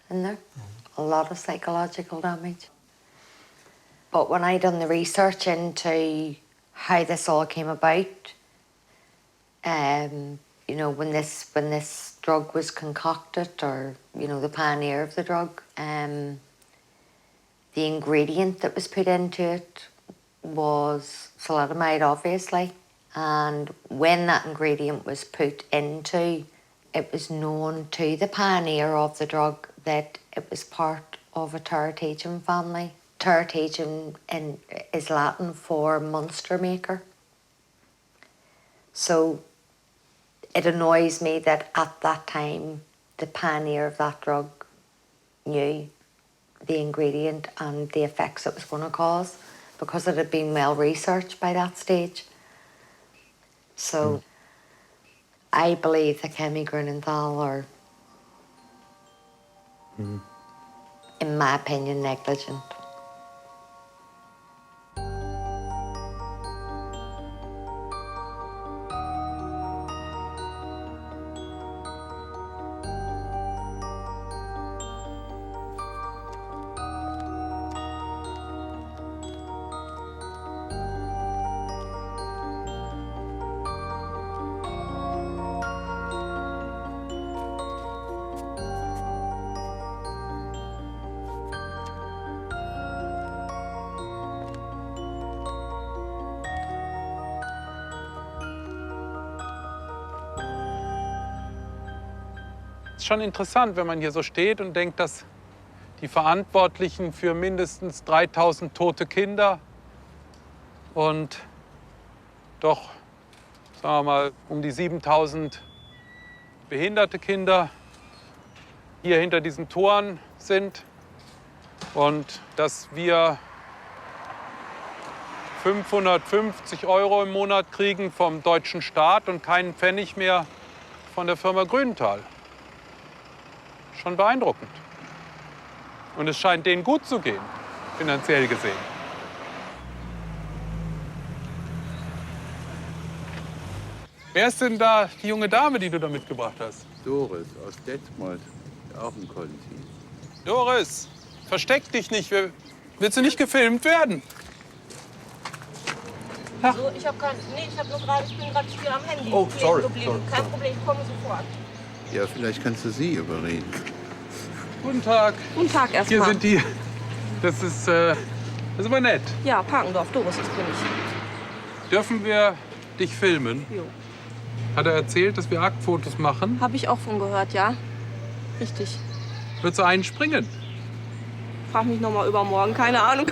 in there. A lot of psychological damage. But when I done the research into how this all came about, you know, when this drug was concocted, or, you know, the pioneer of the drug, the ingredient that was put into it was thalidomide, obviously. And when that ingredient was put into, it was known to the pioneer of the drug that it was part of a Terategum family. Terategum is Latin for monster maker. So it annoys me that at that time, the pioneer of that drug knew the ingredient and the effects it was going to cause, because it had been well researched by that stage. So I believe that Kemi Grunenthal are, in my opinion, negligent. Es ist schon interessant, wenn man hier so steht und denkt, dass die Verantwortlichen für mindestens 3000 tote Kinder und doch, sagen wir mal, um die 7000 behinderte Kinder hier hinter diesen Toren sind und dass wir 550 € im Monat kriegen vom deutschen Staat und keinen Pfennig mehr von der Firma Grünenthal. Schon beeindruckend. Und es scheint denen gut zu gehen, finanziell gesehen. Wer ist denn da die junge Dame, die du da mitgebracht hast? Doris aus Detmold, auch ein Konti. Doris, versteck dich nicht. Willst du nicht gefilmt werden? So, ich habe nur gerade, ich bin gerade hier am Handy. Oh, sorry, geblieben. sorry, Kein sorry. Problem, ich komme sofort. Ja, vielleicht kannst du sie überreden. Guten Tag. Guten Tag Hier erstmal. sind die. Das ist aber nett. Ja, Parkendorf, Doris, das bin ich. Dürfen wir dich filmen? Jo. Hat er erzählt, dass wir Aktfotos machen? Habe ich auch von gehört, ja. Richtig. Würdest du einspringen? Frag mich noch mal übermorgen, keine Ahnung.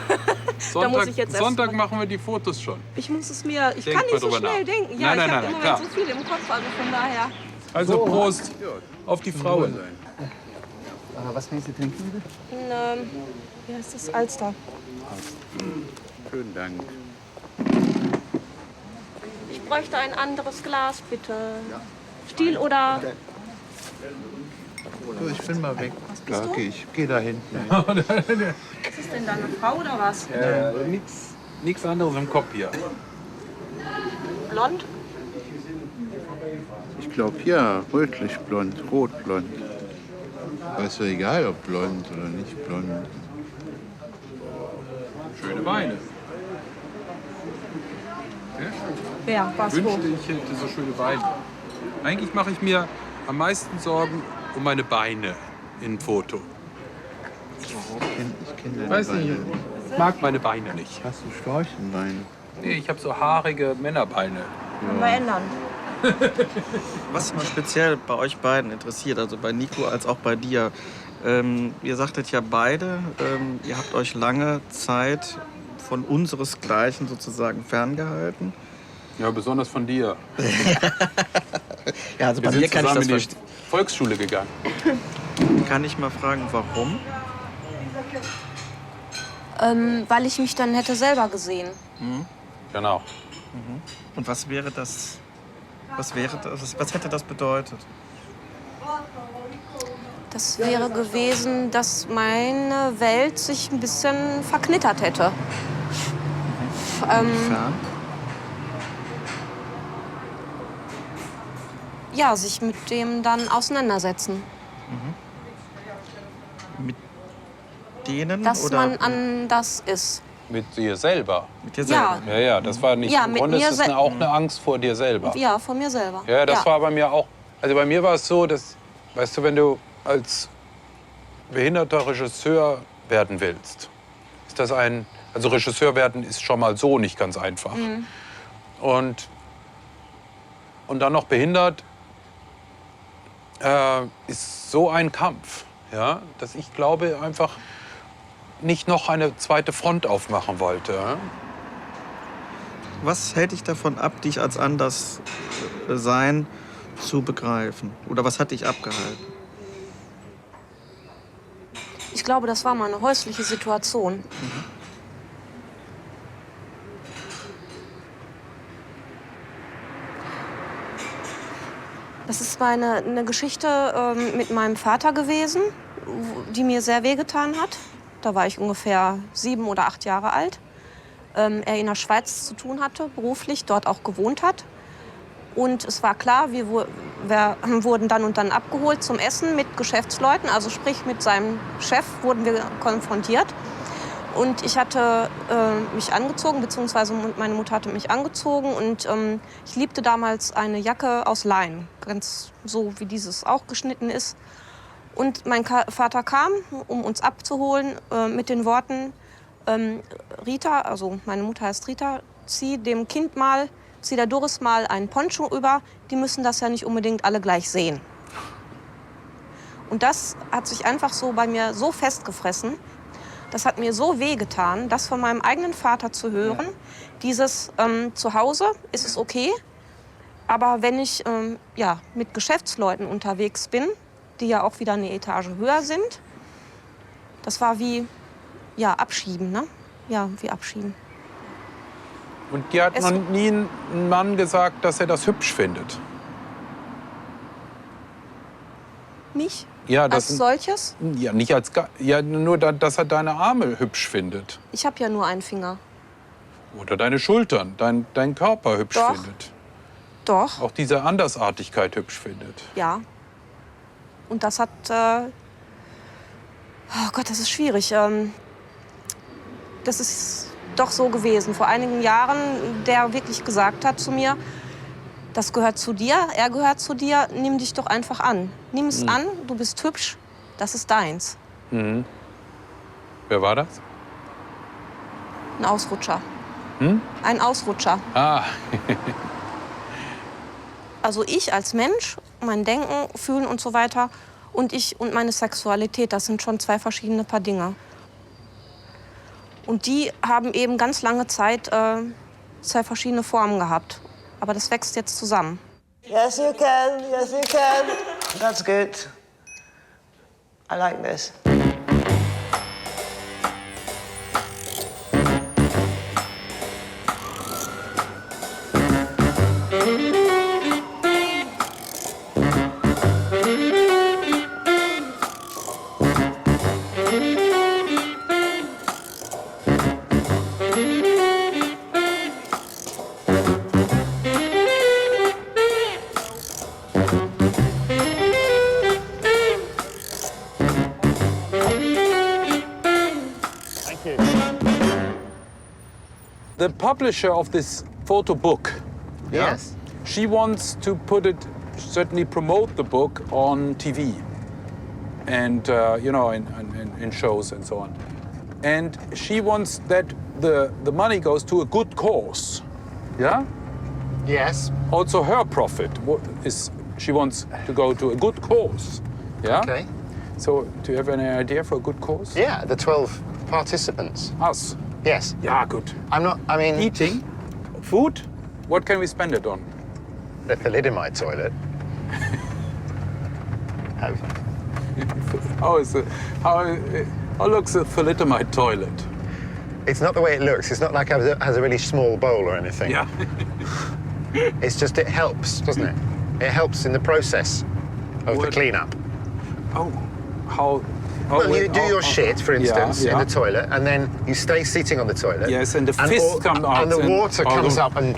Da muss ich jetzt erst Sonntag mal- machen wir die Fotos schon. Ich muss es mir, ich Denk kann mal nicht so drüber schnell nach. denken. Ja, Nein, nein, ich habe nein, im klar. Moment so viel im Kopf, also von daher. Also Prost auf die Frauen. Was kannst du trinken, bitte? Wie heißt das? Alster. Schönen Dank. Ich bräuchte ein anderes Glas, bitte. Stiel oder... So, ich bin mal weg. bist du? Okay, ich gehe da hinten. Was ist denn da, eine Frau oder was? Nichts anderes im Kopf hier. Blond? Ich glaube, ja, rötlich blond, rotblond. Aber ist ja egal, ob blond oder nicht blond. Schöne Beine. Wer? Was? Wo? Wünschte, ich hätte so schöne Beine. Eigentlich mache ich mir am meisten Sorgen um meine Beine in Foto. Ich kenne deine Weiß Beine nicht, ich mag meine Beine nicht. Hast du Storchenbeine? Nee, ich habe so haarige Männerbeine. Können wir ändern. Was mich speziell bei euch beiden interessiert, also bei Nico als auch bei dir, ihr sagtet ja beide, ihr habt euch lange Zeit von unseresgleichen sozusagen ferngehalten. Ja, besonders von dir. Ja, also Wir bei mir sind kann ich zusammen das in die Volksschule gegangen. Kann ich mal fragen, warum? Weil ich mich dann hätte selber gesehen. Genau. Und was wäre das? Was hätte das bedeutet? Das wäre gewesen, dass meine Welt sich ein bisschen verknittert hätte. Inwiefern? Ja, sich mit dem dann auseinandersetzen. Mit denen? Dass oder? man anders ist. Mit dir selber. Mit dir Ja. selber? Ja, ja, das war nicht. Ja, Im mit Grunde mir ist es sel- auch eine Angst vor dir selber. Ja, von mir selber. Ja, das war bei mir auch. Also bei mir war es so, dass, weißt du, wenn du als behinderter Regisseur werden willst, ist das also Regisseur werden ist schon mal so nicht ganz einfach. Mhm. Und dann noch behindert ist so ein Kampf, ja, dass ich glaube einfach nicht noch eine zweite Front aufmachen wollte. Ja? Was hält dich davon ab, dich als anders sein zu begreifen? Oder was hat dich abgehalten? Ich glaube, das war mal eine häusliche Situation. Das ist eine Geschichte mit meinem Vater gewesen, die mir sehr wehgetan hat. Da war ich ungefähr 7 oder 8 Jahre alt. Er in der Schweiz zu tun hatte, beruflich, dort auch gewohnt hat. Und es war klar, wir wurden dann und dann abgeholt zum Essen mit Geschäftsleuten, also sprich mit seinem Chef wurden wir konfrontiert. Und ich hatte mich angezogen, beziehungsweise meine Mutter hatte mich angezogen. Und ich liebte damals eine Jacke aus Leinen, ganz so wie dieses auch geschnitten ist. Und mein Vater kam, um uns abzuholen, mit den Worten, Rita, also meine Mutter heißt Rita, zieh der Doris mal einen Poncho über, die müssen das ja nicht unbedingt alle gleich sehen. Und das hat sich einfach so bei mir so festgefressen. Das hat mir so wehgetan, das von meinem eigenen Vater zu hören. Dieses zu Hause ist es okay, aber wenn ich mit Geschäftsleuten unterwegs bin, die ja auch wieder eine Etage höher sind, das war wie abschieben, ne? Ja, wie abschieben. Und dir hat noch nie ein Mann gesagt, dass er das hübsch findet? Mich? Ja, Als solches? Ja, nicht als... Ja, nur, dass er deine Arme hübsch findet. Ich habe ja nur einen Finger. Oder deine Schultern, dein Körper hübsch Doch. findet. Doch. Auch diese Andersartigkeit hübsch findet. Ja. Und das hat... oh Gott, das ist schwierig. Das ist doch so gewesen. Vor einigen Jahren, der wirklich gesagt hat zu mir, das gehört zu dir, er gehört zu dir, nimm dich doch einfach an. Nimm es an, du bist hübsch, das ist deins. Mhm. Wer war das? Ein Ausrutscher. Hm? Ein Ausrutscher. Ah. Also ich als Mensch, mein Denken, Fühlen und so weiter und ich und meine Sexualität, das sind schon zwei verschiedene Paar Dinge. Und die haben eben ganz lange Zeit zwei verschiedene Formen gehabt. Aber das wächst jetzt zusammen. Yes, you can. Yes, you can. That's good. I like this. The publisher of this photo book, Yes. she wants to put it, certainly promote the book on TV and, you know, in shows and so on. And she wants that the money goes to a good cause. Yeah? Yes. Also her profit she wants to go to a good cause. Yeah? Okay. So do you have any idea for a good cause? Yeah, the 12 participants. Us? Yes. Yeah, good. I mean... Eating? Food? What can we spend it on? The thalidomide toilet. How looks a thalidomide toilet? It's not the way it looks. It's not like it has a really small bowl or anything. Yeah. It's just, it helps, doesn't it? It helps in the process of the cleanup. Oh, how... Well, you do your shit, for instance, in the toilet, and then you stay sitting on the toilet. Yes, and the fist comes out. And the water comes up and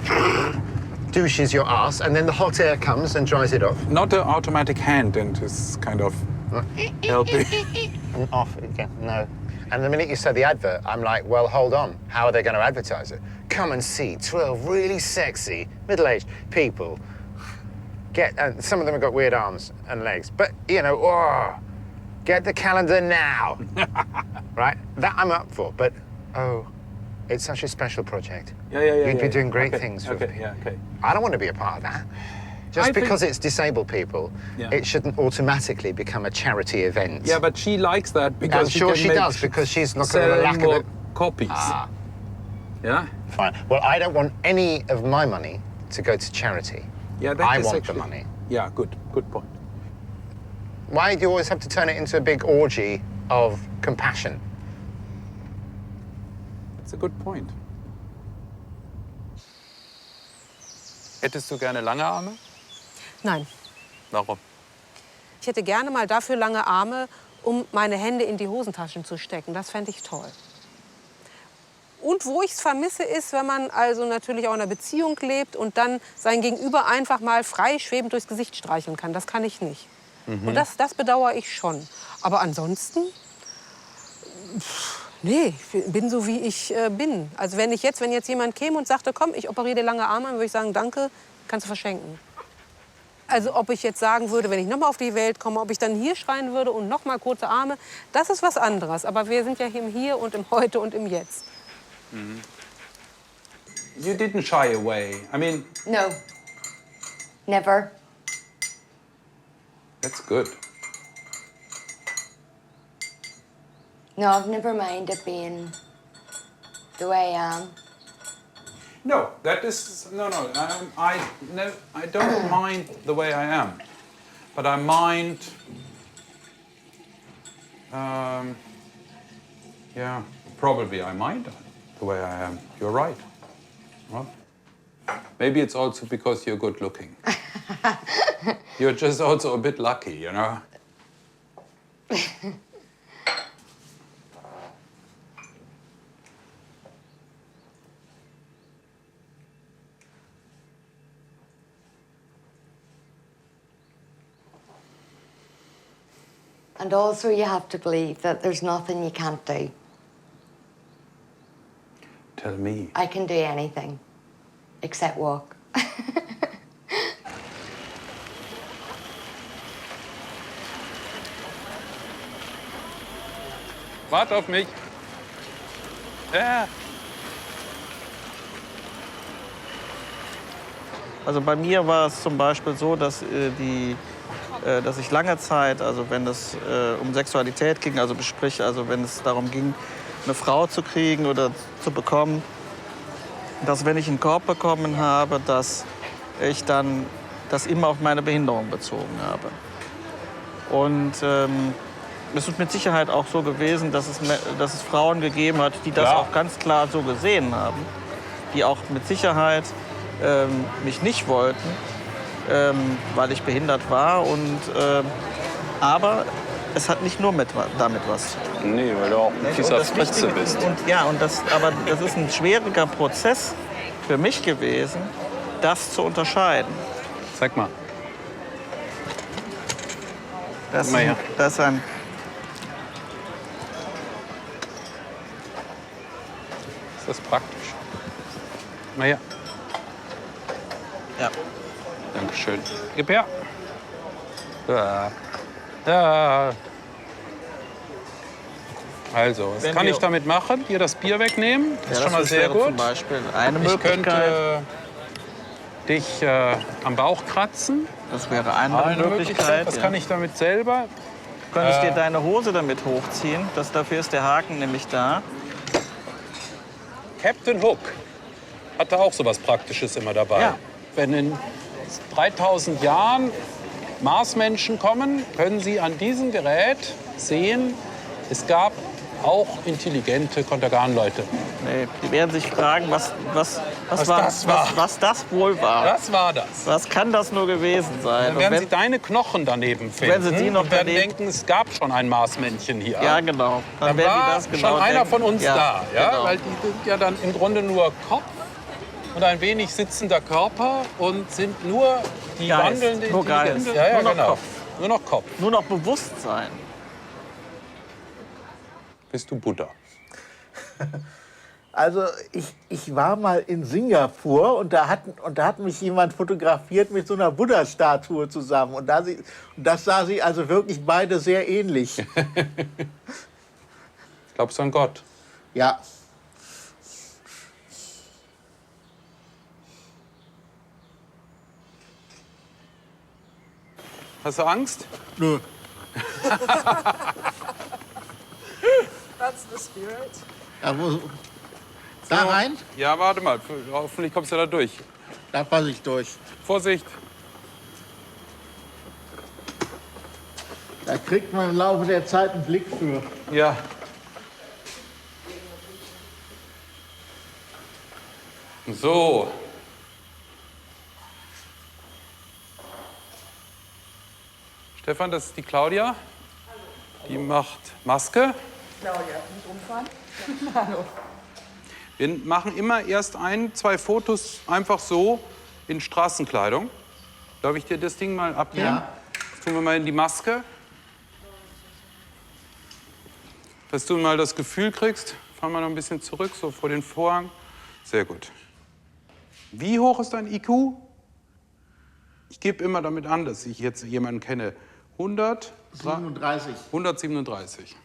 douches your ass, and then the hot air comes and dries it off. Not an automatic hand and is kind of helping. And off again, no. And the minute you said the advert, I'm like, well, hold on. How are they going to advertise it? Come and see 12 really sexy, middle-aged people. Some of them have got weird arms and legs, but, you know, get the calendar now. Right? That I'm up for, but, it's such a special project. You'd be doing great things for me. I don't want to be a part of that. Just because it's disabled people, it shouldn't automatically become a charity event. Yeah, but she likes that because I'm sure she does, because she's not got a lack of copies. Yeah? Fine. Well, I don't want any of my money to go to charity. Yeah, I want the money. Yeah, good point. Why do you always have to turn it into a big orgy of compassion? That's a good point. Hättest du gerne lange Arme? Nein. Warum? Ich hätte gerne mal dafür lange Arme, um meine Hände in die Hosentaschen zu stecken. Das fände ich toll. Und wo ich es vermisse, ist, wenn man also natürlich auch in einer Beziehung lebt und dann sein Gegenüber einfach mal frei schwebend durchs Gesicht streicheln kann. Das kann ich nicht. Und das bedauere ich schon. Aber ansonsten, nee, ich bin so, wie ich bin. Also wenn jetzt jemand käme und sagte, komm, ich operiere dir lange Arme, dann würde ich sagen, danke, kannst du verschenken. Also ob ich jetzt sagen würde, wenn ich noch mal auf die Welt komme, ob ich dann hier schreien würde und noch mal kurze Arme, das ist was anderes. Aber wir sind ja im Hier und im Heute und im Jetzt. You didn't shy away. I mean... No. Never. That's good. No, I've never minded being the way I am. No, that is no. I don't mind the way I am, but I mind. Yeah, probably I mind the way I am. You're right. Well, maybe it's also because you're good looking. You're just also a bit lucky, you know. And also you have to believe that there's nothing you can't do. Tell me. I can do anything, except walk. Wart auf mich. Also bei mir war es zum Beispiel so, dass dass ich lange Zeit, also wenn es um Sexualität ging, also sprich, also wenn es darum ging, eine Frau zu kriegen oder zu bekommen, dass wenn ich einen Korb bekommen habe, dass ich dann das immer auf meine Behinderung bezogen habe. Und es ist mit Sicherheit auch so gewesen, dass es Frauen gegeben hat, die das auch ganz klar so gesehen haben, die auch mit Sicherheit mich nicht wollten, weil ich behindert war. Aber es hat nicht nur damit was zu tun. Nee, weil du auch ein fieser Fritze bist. Aber das ist ein schwieriger Prozess für mich gewesen, das zu unterscheiden. Zeig mal. Das Guck mal her. ist ein... Ist das praktisch? Na ja. Ja. Dankeschön. Gib her. Da. Da. Also, was Wenn kann wir- ich damit machen? Dir das Bier wegnehmen? Das ist schon mal sehr wäre gut. Zum Beispiel eine Ich Möglichkeit. könnte dich am Bauch kratzen. Das wäre eine Möglichkeit. Was ja. kann ich damit selber? Du könntest dir deine Hose damit hochziehen. Dafür ist der Haken nämlich da. Captain Hook hatte auch sowas Praktisches immer dabei. Ja. Wenn in 3000 Jahren Marsmenschen kommen, können sie an diesem Gerät sehen, es gab auch intelligente Kontergan-Leute. Nee, die werden sich fragen, was das wohl war. Das war das. Was kann das nur gewesen sein? Dann werden Und sie deine Knochen daneben finden. Wenn sie die noch und werden daneben- denken, es gab schon ein Marsmännchen hier. Ja, genau. Dann werden war die das genau schon einer denken. von uns Ja, da. Ja? genau. Weil die sind ja dann im Grunde nur Kopf und ein wenig sitzender Körper und sind nur die Geist, wandelnde nur Intelligenz. Geist, Ja, ja, nur noch genau. Kopf. Nur noch Kopf. Nur noch Bewusstsein. Bist du Buddha? Also ich war mal in Singapur und da hat mich jemand fotografiert mit so einer Buddha-Statue zusammen. Und das sah sie also wirklich beide sehr ähnlich. Glaubst du an Gott? Ja. Hast du Angst? Nö. That's the spirit. Da, da rein? Ja, warte mal. Hoffentlich kommst du da durch. Da passe ich durch. Vorsicht. Da kriegt man im Laufe der Zeit einen Blick für. Ja. So. Stefan, das ist die Claudia. Die macht Maske. Claudia, nicht umfahren. Hallo. Wir machen immer erst 1, 2 Fotos einfach so in Straßenkleidung. Darf ich dir das Ding mal abnehmen? Ja. Das tun wir mal in die Maske. Dass du mal das Gefühl kriegst, fahren wir noch ein bisschen zurück, so vor den Vorhang. Sehr gut. Wie hoch ist dein IQ? Ich gebe immer damit an, dass ich jetzt jemanden kenne. 37. 137.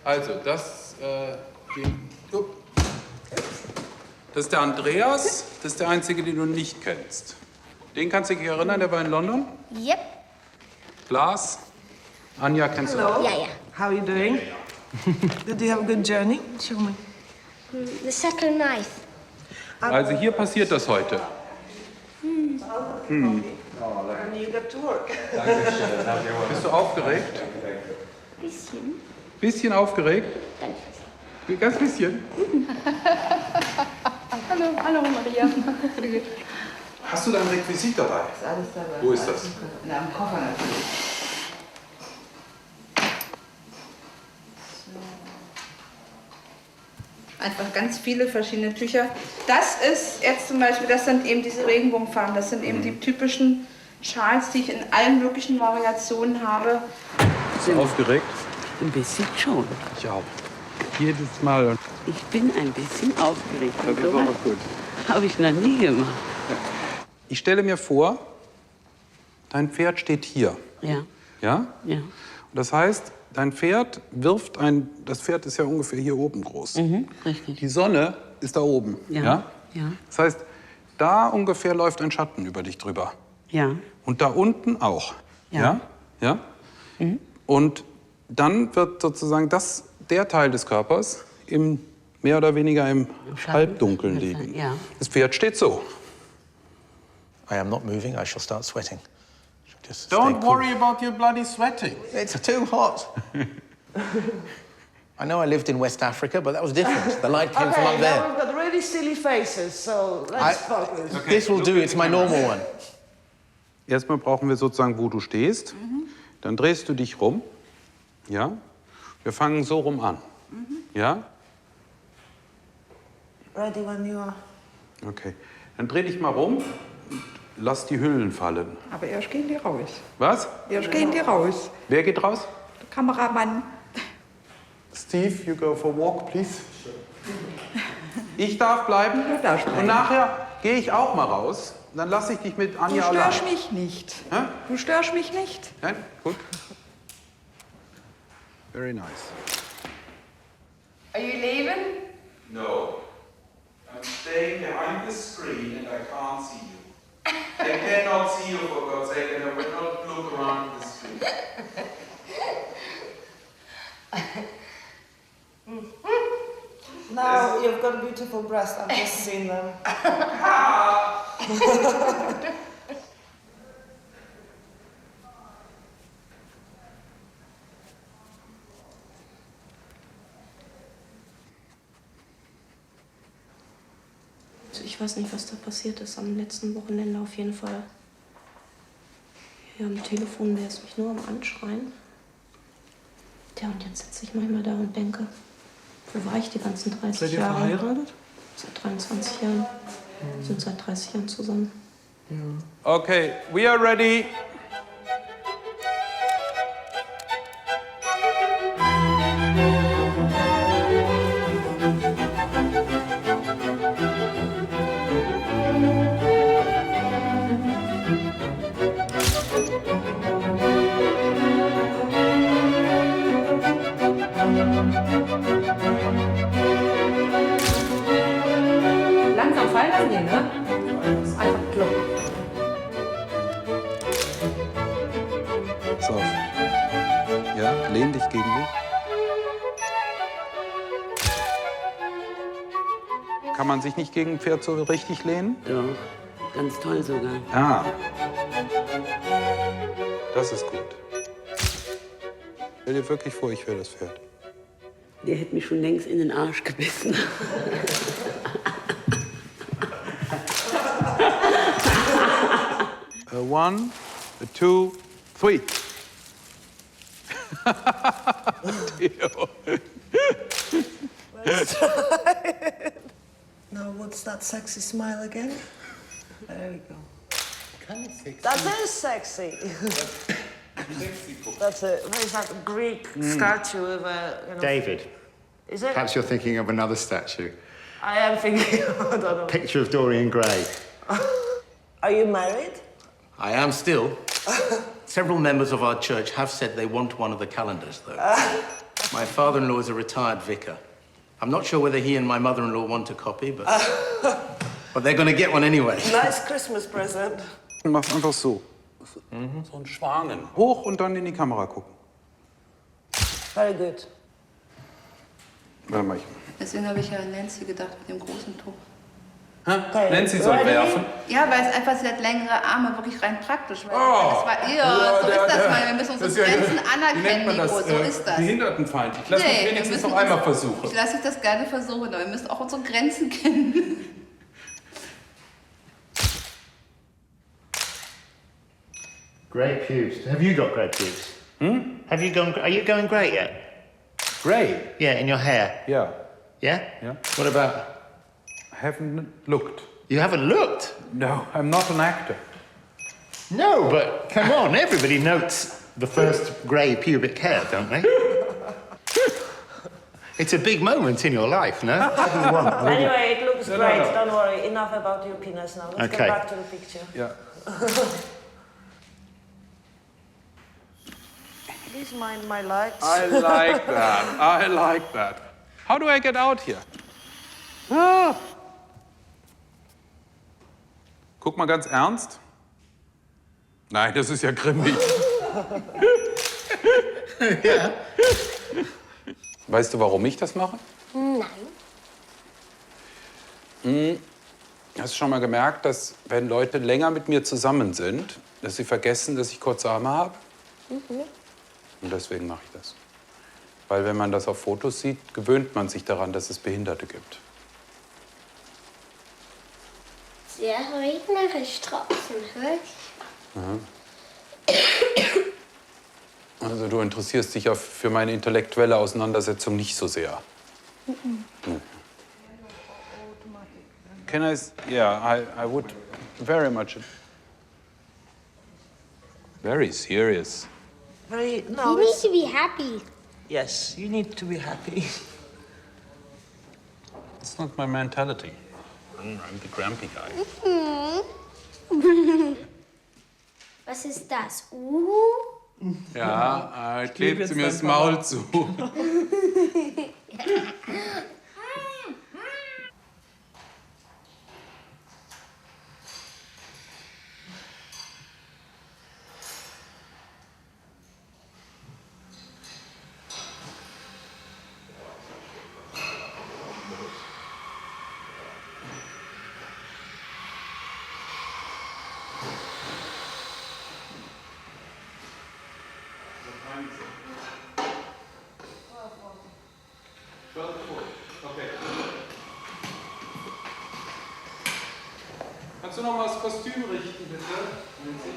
Also, das ist der Andreas. Das ist der Einzige, den du nicht kennst. Den kannst du dich erinnern, der war in London? Yep. Lars. Anja kennst du auch? Ja, ja. How are you doing? Did you have a good journey? Show me. The second knife. Also hier passiert das heute. Hm. And you got to work. Bist du aufgeregt? Bisschen. Bisschen aufgeregt? Ganz bisschen. Hallo, hallo Maria. Hast du dein Requisit dabei? Ist alles dabei. Wo ist das? In einem Koffer natürlich. Einfach ganz viele verschiedene Tücher. Das ist jetzt zum Beispiel, das sind eben diese Regenbogenfarben. Das sind eben die typischen Schals, die ich in allen möglichen Variationen habe. Bist du aufgeregt? Ein bisschen schon. Ich auch. Jedes Mal. Ich bin ein bisschen aufgeregt. Das ist auch gut. Habe ich noch nie gemacht. Ich stelle mir vor, dein Pferd steht hier. Ja. Ja? Ja. Und das heißt, dein Pferd wirft das Pferd ist ja ungefähr hier oben groß. Richtig. Die Sonne ist da oben. Ja. Ja? Ja. Das heißt, da ungefähr läuft ein Schatten über dich drüber. Ja. Und da unten auch. Ja. Ja? Und dann wird sozusagen der Teil des Körpers mehr oder weniger im Halbdunkeln liegen. Ja. Das Pferd steht so. I am not moving. I shall start sweating. Just Don't worry about your bloody sweating. It's too hot. I know I lived in West Africa, but that was different. The light came from up Okay, there. now we've got really silly faces, so let's focus. This will do. It's my normal one. Erstmal brauchen wir sozusagen, wo du stehst. Dann drehst du dich rum. Ja? Wir fangen so rum an. Ja? Ready when you are. Okay. Dann dreh dich mal rum und lass die Hüllen fallen. Aber erst gehen die raus. Was? Erst gehen die raus. Wer geht raus? Der Kameramann. Steve, you go for a walk, please. Ich darf bleiben. Du darfst bleiben. Und nachher gehe ich auch mal raus. Dann lasse ich dich mit Du Anja allein. störst mich nicht. Hä? Du störst mich nicht. Nein? Gut. Very nice. Are you leaving? No. I'm staying behind the screen and I can't see you. They cannot see you, for God's sake, and I will not look around the screen. Now you've got a beautiful breast, I've just seen them. Also ich weiß nicht, was da passiert ist am letzten Wochenende auf jeden Fall. Hier am Telefon wäre es mich nur am Anschreien. Tja, und jetzt sitze ich manchmal da und denke, wo war ich die ganzen 30 Seid ihr Jahre? verheiratet? Seit 23 Jahren. Wir sind seit 30 Jahren zusammen. Okay, we are ready. Langsam fallen lassen hier, ne? Einfach klopp. Pass auf. Ja, lehn dich gegen mich. Kann man sich nicht gegen ein Pferd so richtig lehnen? Doch, ganz toll sogar. Ah. Das ist gut. Stell dir wirklich vor, ich wäre das Pferd. Der hätte mich schon längst in den Arsch gebissen. One, two, three. Theo. Let's try it. Now, what's that sexy smile again? There we go. That is sexy. That's it. There's that Greek statue of a. David. Is it? Perhaps you're thinking of another statue. I am thinking. I don't know. Picture of Dorian Gray. Are you married? I am still. Several members of our church have said they want one of the calendars, though. My father-in-law is a retired vicar. I'm not sure whether he and my mother-in-law want a copy, but they're going to get one anyway. Nice Christmas present. Mach's einfach so. So ein Schwanen. Hoch und dann in die Kamera gucken. Very good. Warte mal. Deswegen habe ich ja an Nancy gedacht mit dem großen Tuch. Nancy soll werfen. Ja, weil es einfach, sie hat längere Arme, wirklich rein praktisch. Weil Oh. das war so ist das mal. Wir müssen unsere Grenzen anerkennen, Nico. So ist das. Behindertenfeind. Ich lasse mich wir wenigstens müssen noch einmal uns- versuchen. Ich lasse dich das gerne versuchen, aber wir müssen auch unsere Grenzen kennen. Grey pubes. Have you got grey pubes? Have you gone? Are you going grey yet? Grey? Yeah, in your hair. Yeah. Yeah? Yeah. What about? I haven't looked. You haven't looked? No, I'm not an actor. No, but come on, everybody notes the first grey pubic hair, don't they? It's a big moment in your life, no? Anyway, it looks No, great. no. Don't worry. Enough about your penis now. Let's Okay. get back to the picture. Yeah. Please mind my likes. I like that. I like that. How do I get out here? Ah. Guck mal ganz ernst. Nein, das ist ja grimmig. Ja. Weißt du, warum ich das mache? Nein. Hast du schon mal gemerkt, dass wenn Leute länger mit mir zusammen sind, dass sie vergessen, dass ich kurze Arme habe? Und deswegen mache ich das. Weil wenn man das auf Fotos sieht, gewöhnt man sich daran, dass es Behinderte gibt. Sehr regnerisch draußen, wirklich. Also du interessierst dich ja für meine intellektuelle Auseinandersetzung nicht so sehr. Can I? Yeah, I would very much. Very serious. Very, You no, need it's, to be happy. yes, you need to be happy. It's not my mentality. I'm the grumpy guy. Was ist das? Ja, klebt sie mir das Maul zu. Kannst du noch mal das Kostüm richten, bitte? Nancy?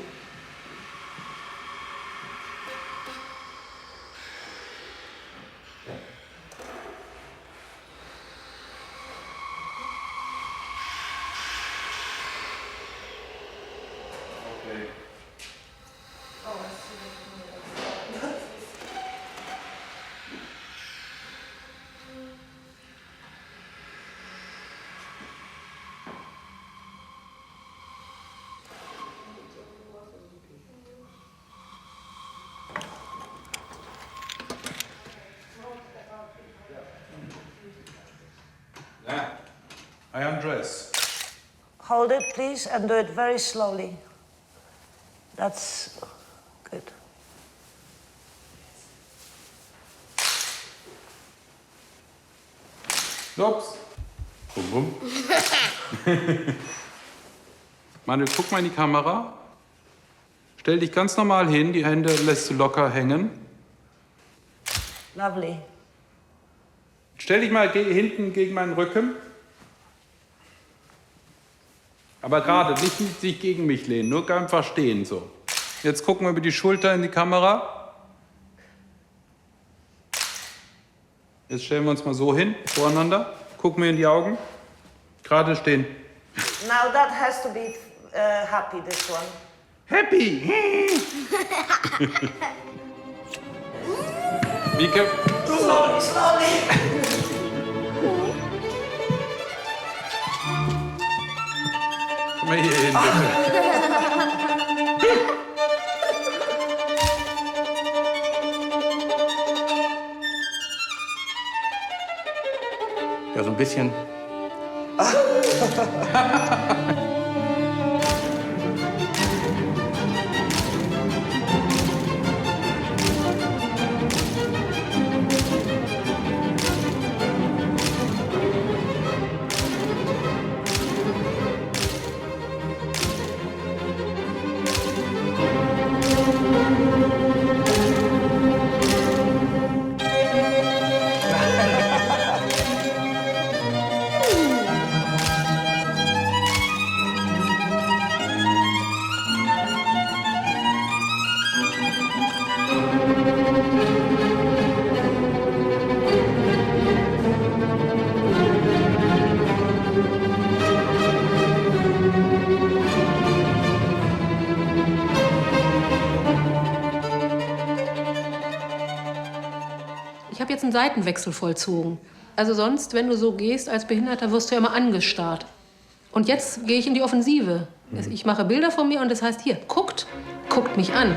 Okay. I undress. Hold it, please, and do it very slowly. That's good. Ups. Bum, bum. Manuel, guck mal in die Kamera. Stell dich ganz normal hin, die Hände lässt du locker hängen. Lovely. Stell dich mal hinten gegen meinen Rücken. Aber gerade, nicht sich gegen mich lehnen, nur einfach stehen so. Jetzt gucken wir über die Schulter in die Kamera. Jetzt stellen wir uns mal so hin, voreinander. Gucken wir in die Augen. Gerade stehen. Now that has to be happy, this one. Happy! Mieke. Slowly, slowly. Komm mal hier hin, bitte. Ja, so ein bisschen. einen Seitenwechsel vollzogen. Also sonst, wenn du so gehst als Behinderter, wirst du ja immer angestarrt. Und jetzt gehe ich in die Offensive. Ich mache Bilder von mir und das heißt, hier, guckt mich an.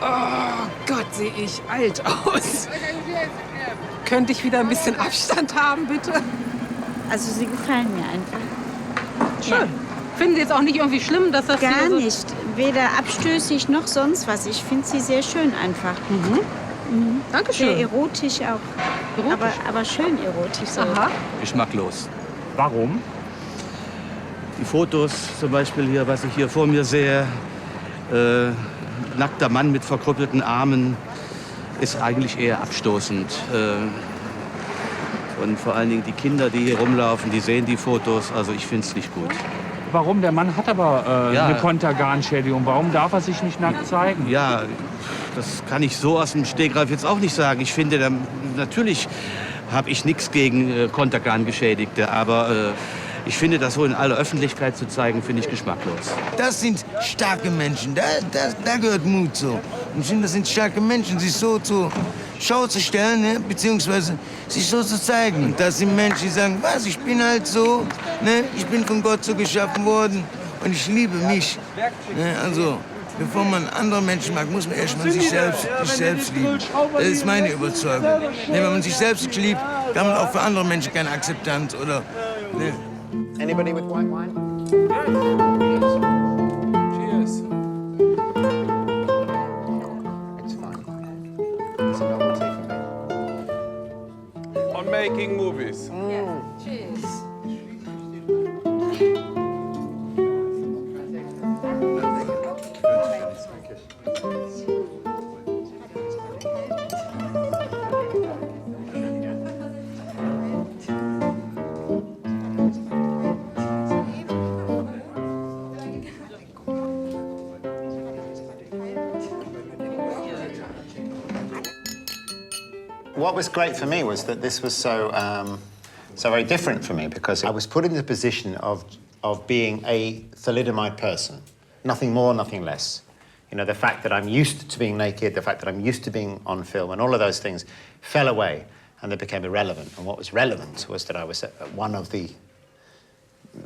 Oh Gott, sehe ich alt aus. Könnte ich wieder ein bisschen Abstand haben, bitte? Also sie gefallen mir einfach. Schön. Finden Sie jetzt auch nicht irgendwie schlimm, dass das Gar hier so... nicht. Weder abstößig noch sonst was. Ich finde sie sehr schön einfach. Dankeschön. Sehr erotisch auch. Aber schön erotisch. So. Aha. Geschmacklos. Warum? Die Fotos zum Beispiel hier, was ich hier vor mir sehe, nackter Mann mit verkrüppelten Armen, ist eigentlich eher abstoßend. Und vor allen Dingen die Kinder, die hier rumlaufen, die sehen die Fotos. Also ich finde es nicht gut. Warum? Der Mann hat aber eine Konterganschädigung. Warum darf er sich nicht nackt zeigen? Ja, das kann ich so aus dem Stegreif jetzt auch nicht sagen. Ich finde, natürlich habe ich nichts gegen Kontergan-Geschädigte, aber ich finde, das so in aller Öffentlichkeit zu zeigen, finde ich geschmacklos. Das sind starke Menschen, da gehört Mut zu. Und ich finde, das sind starke Menschen, sich so zur Schau zu stellen, ne? Beziehungsweise sich so zu zeigen. Und das sind Menschen, die sagen, was, ich bin halt so, ne? Ich bin von Gott so geschaffen worden und ich liebe mich. Ne? Also, bevor man andere Menschen mag, muss man erstmal sich selbst lieben. Das ist meine Überzeugung. Ne? Wenn man sich selbst nicht liebt, kann man auch für andere Menschen keine Akzeptanz oder... Ne? Anybody with white wine? Cheers. It's fine. It's a novelty for me. On making movies. Cheers. What was great for me was that this was so very different for me because I was put in the position of being a thalidomide person. Nothing more, nothing less. You know, the fact that I'm used to being naked, the fact that I'm used to being on film, and all of those things fell away and they became irrelevant. And what was relevant was that I was at one of the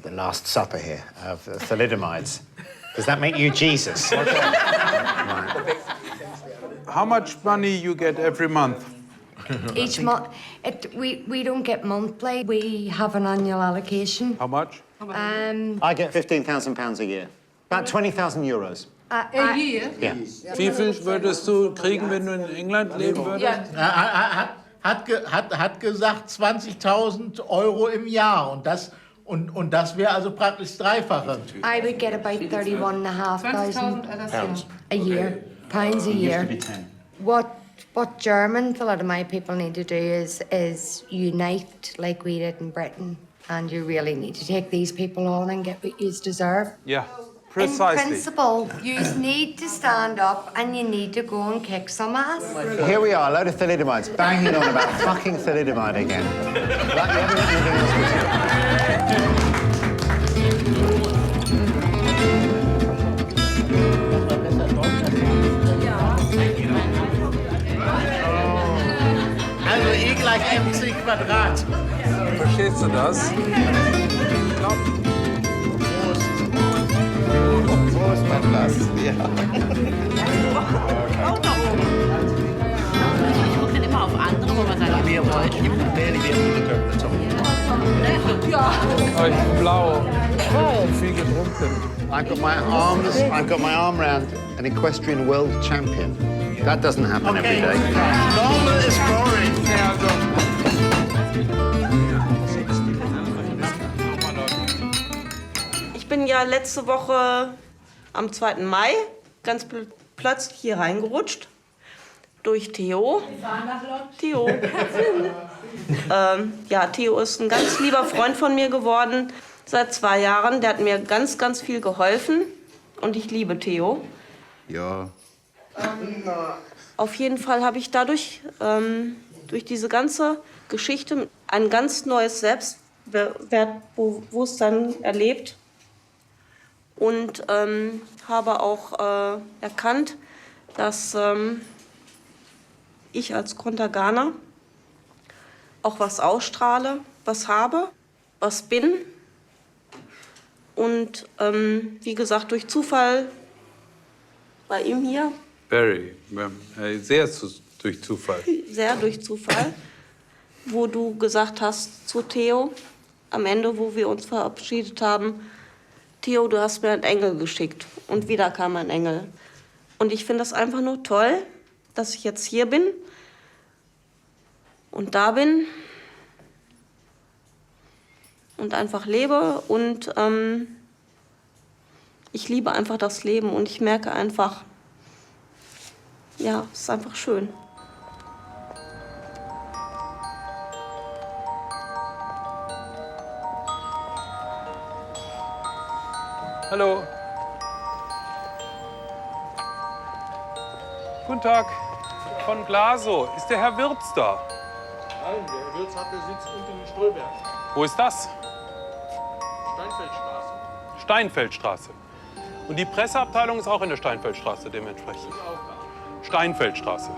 Last Supper here of the thalidomides. Does that make you Jesus? How much money you get every month? Each month, we don't get monthly. We have an annual allocation. How much? I get £15,000 a year. About 20,000 euros. A year? Yeah. Wie viel würdest du kriegen, wenn du in England leben würdest? Hat gesagt 20.000 Euro im Jahr und das wäre also praktisch das Dreifache. I would get about 31,500 a year, pounds a year. What German thalidomide people need to do is unite like we did in Britain, and you really need to take these people on and get what you deserve. Yeah, precisely. In principle, you need to stand up and you need to go and kick some ass. Here we are, a load of thalidomides banging on about fucking thalidomide again. Like you haven't got anything else to do. gleich 50 Quadrat. Verstehst du das? Wo ist mein Glas? Ja. Ich gucke dann immer auf andere, wo man sagt, wir wollen. Ja. Oh, ich bin blau. Viel getrunken. I've got my arm round an equestrian world champion. That doesn't happen every day. Normal is boring. Ich bin ja letzte Woche am 2. Mai ganz plötzlich hier reingerutscht. Durch Theo. Theo. Ja, Theo ist ein ganz lieber Freund von mir geworden seit 2 Jahren. Der hat mir ganz, ganz viel geholfen. Und ich liebe Theo. Ja. Auf jeden Fall habe ich dadurch, durch diese ganze Geschichte, ein ganz neues Selbstbewusstsein erlebt. Und habe auch erkannt, dass ich als Kontaganer auch was ausstrahle, was habe, was bin. Und wie gesagt, durch Zufall bei ihm hier, Barry, sehr durch Zufall. sehr durch Zufall, wo du gesagt hast zu Theo, am Ende, wo wir uns verabschiedet haben, Theo, du hast mir einen Engel geschickt. Und wieder kam ein Engel. Und ich finde das einfach nur toll, dass ich jetzt hier bin und da bin und einfach lebe. Und ich liebe einfach das Leben und ich merke einfach, ja, es ist einfach schön. Hallo. Guten Tag. Von Glaso. Ist der Herr Wirtz da? Nein, der Herr Wirtz hat den Sitz unten in Stolberg. Wo ist das? Steinfeldstraße. Steinfeldstraße. Und die Presseabteilung ist auch in der Steinfeldstraße dementsprechend. Steinfeldstraße.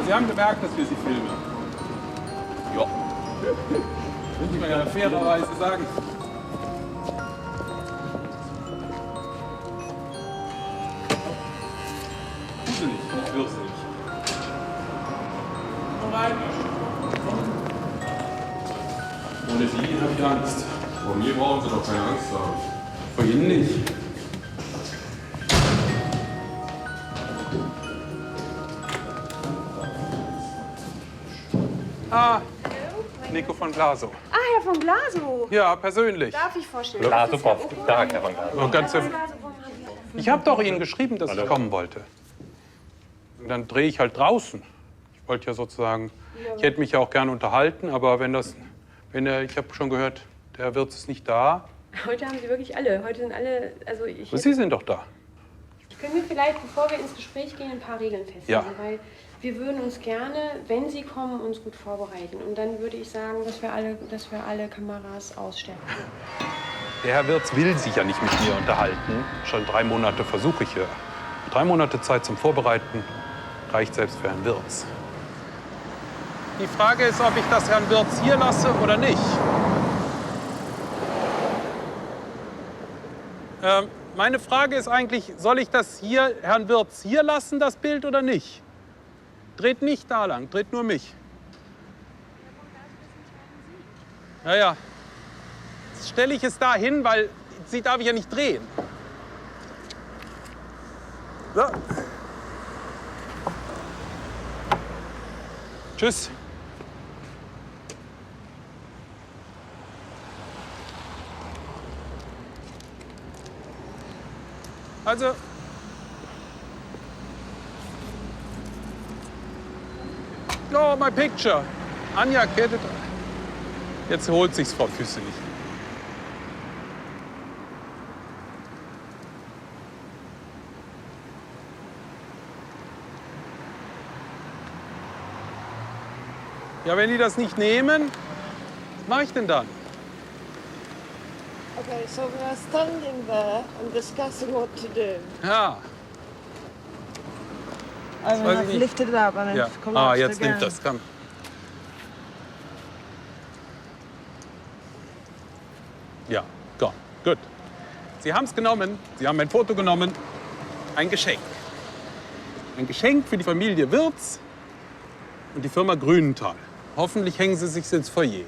Sie haben gemerkt, dass wir Sie filmen. Ja. Muss man ja fairerweise sagen. Gruselig, nicht würzig. Komm rein. Ohne Sie habe ich Angst. Vor mir brauchen Sie doch keine Angst haben. Vor Ihnen nicht. Ah, Nico von Glaso. Ah, Herr von Glaso. Ja, persönlich. Darf ich vorstellen? Glaso, guten Tag, Herr von Glaso. Ich habe doch Ihnen geschrieben, dass ich kommen wollte. Und dann drehe ich halt draußen. Ich wollte ja sozusagen, ich hätte mich ja auch gerne unterhalten, aber ich habe schon gehört, der Herr Wirtz ist nicht da. Heute haben Sie wirklich alle. Heute sind alle, also ich... Aber Sie sind doch da. Können wir vielleicht, bevor wir ins Gespräch gehen, ein paar Regeln festlegen? Ja. Weil wir würden uns gerne, wenn Sie kommen, uns gut vorbereiten. Und dann würde ich sagen, dass wir alle Kameras ausstellen. Der Herr Wirtz will sich ja nicht mit mir unterhalten. Schon 3 Monate versuche ich hier. 3 Monate Zeit zum Vorbereiten reicht selbst für Herrn Wirtz. Die Frage ist, ob ich das Herrn Wirtz hier lasse oder nicht. Meine Frage ist eigentlich, soll ich das hier, Herrn Wirtz hier lassen, das Bild, oder nicht? Dreht nicht da lang, dreht nur mich. Ja. Jetzt stelle ich es da hin, weil sie darf ich ja nicht drehen. So. Tschüss. Also, oh, my picture. Anja, kettet. Jetzt holt sich's Frau Füsse nicht. Ja, wenn die das nicht nehmen, was mache ich denn dann? Okay, so we are standing there and discussing what to do. Ja. I mean, I've lifted it up and Ja. it's collapsed Jetzt again. nimmt das, komm. Ja, komm, gut. Sie haben es genommen, Sie haben ein Foto genommen. Ein Geschenk. Ein Geschenk für die Familie Wirz und die Firma Grünenthal. Hoffentlich hängen Sie sich ins Foyer.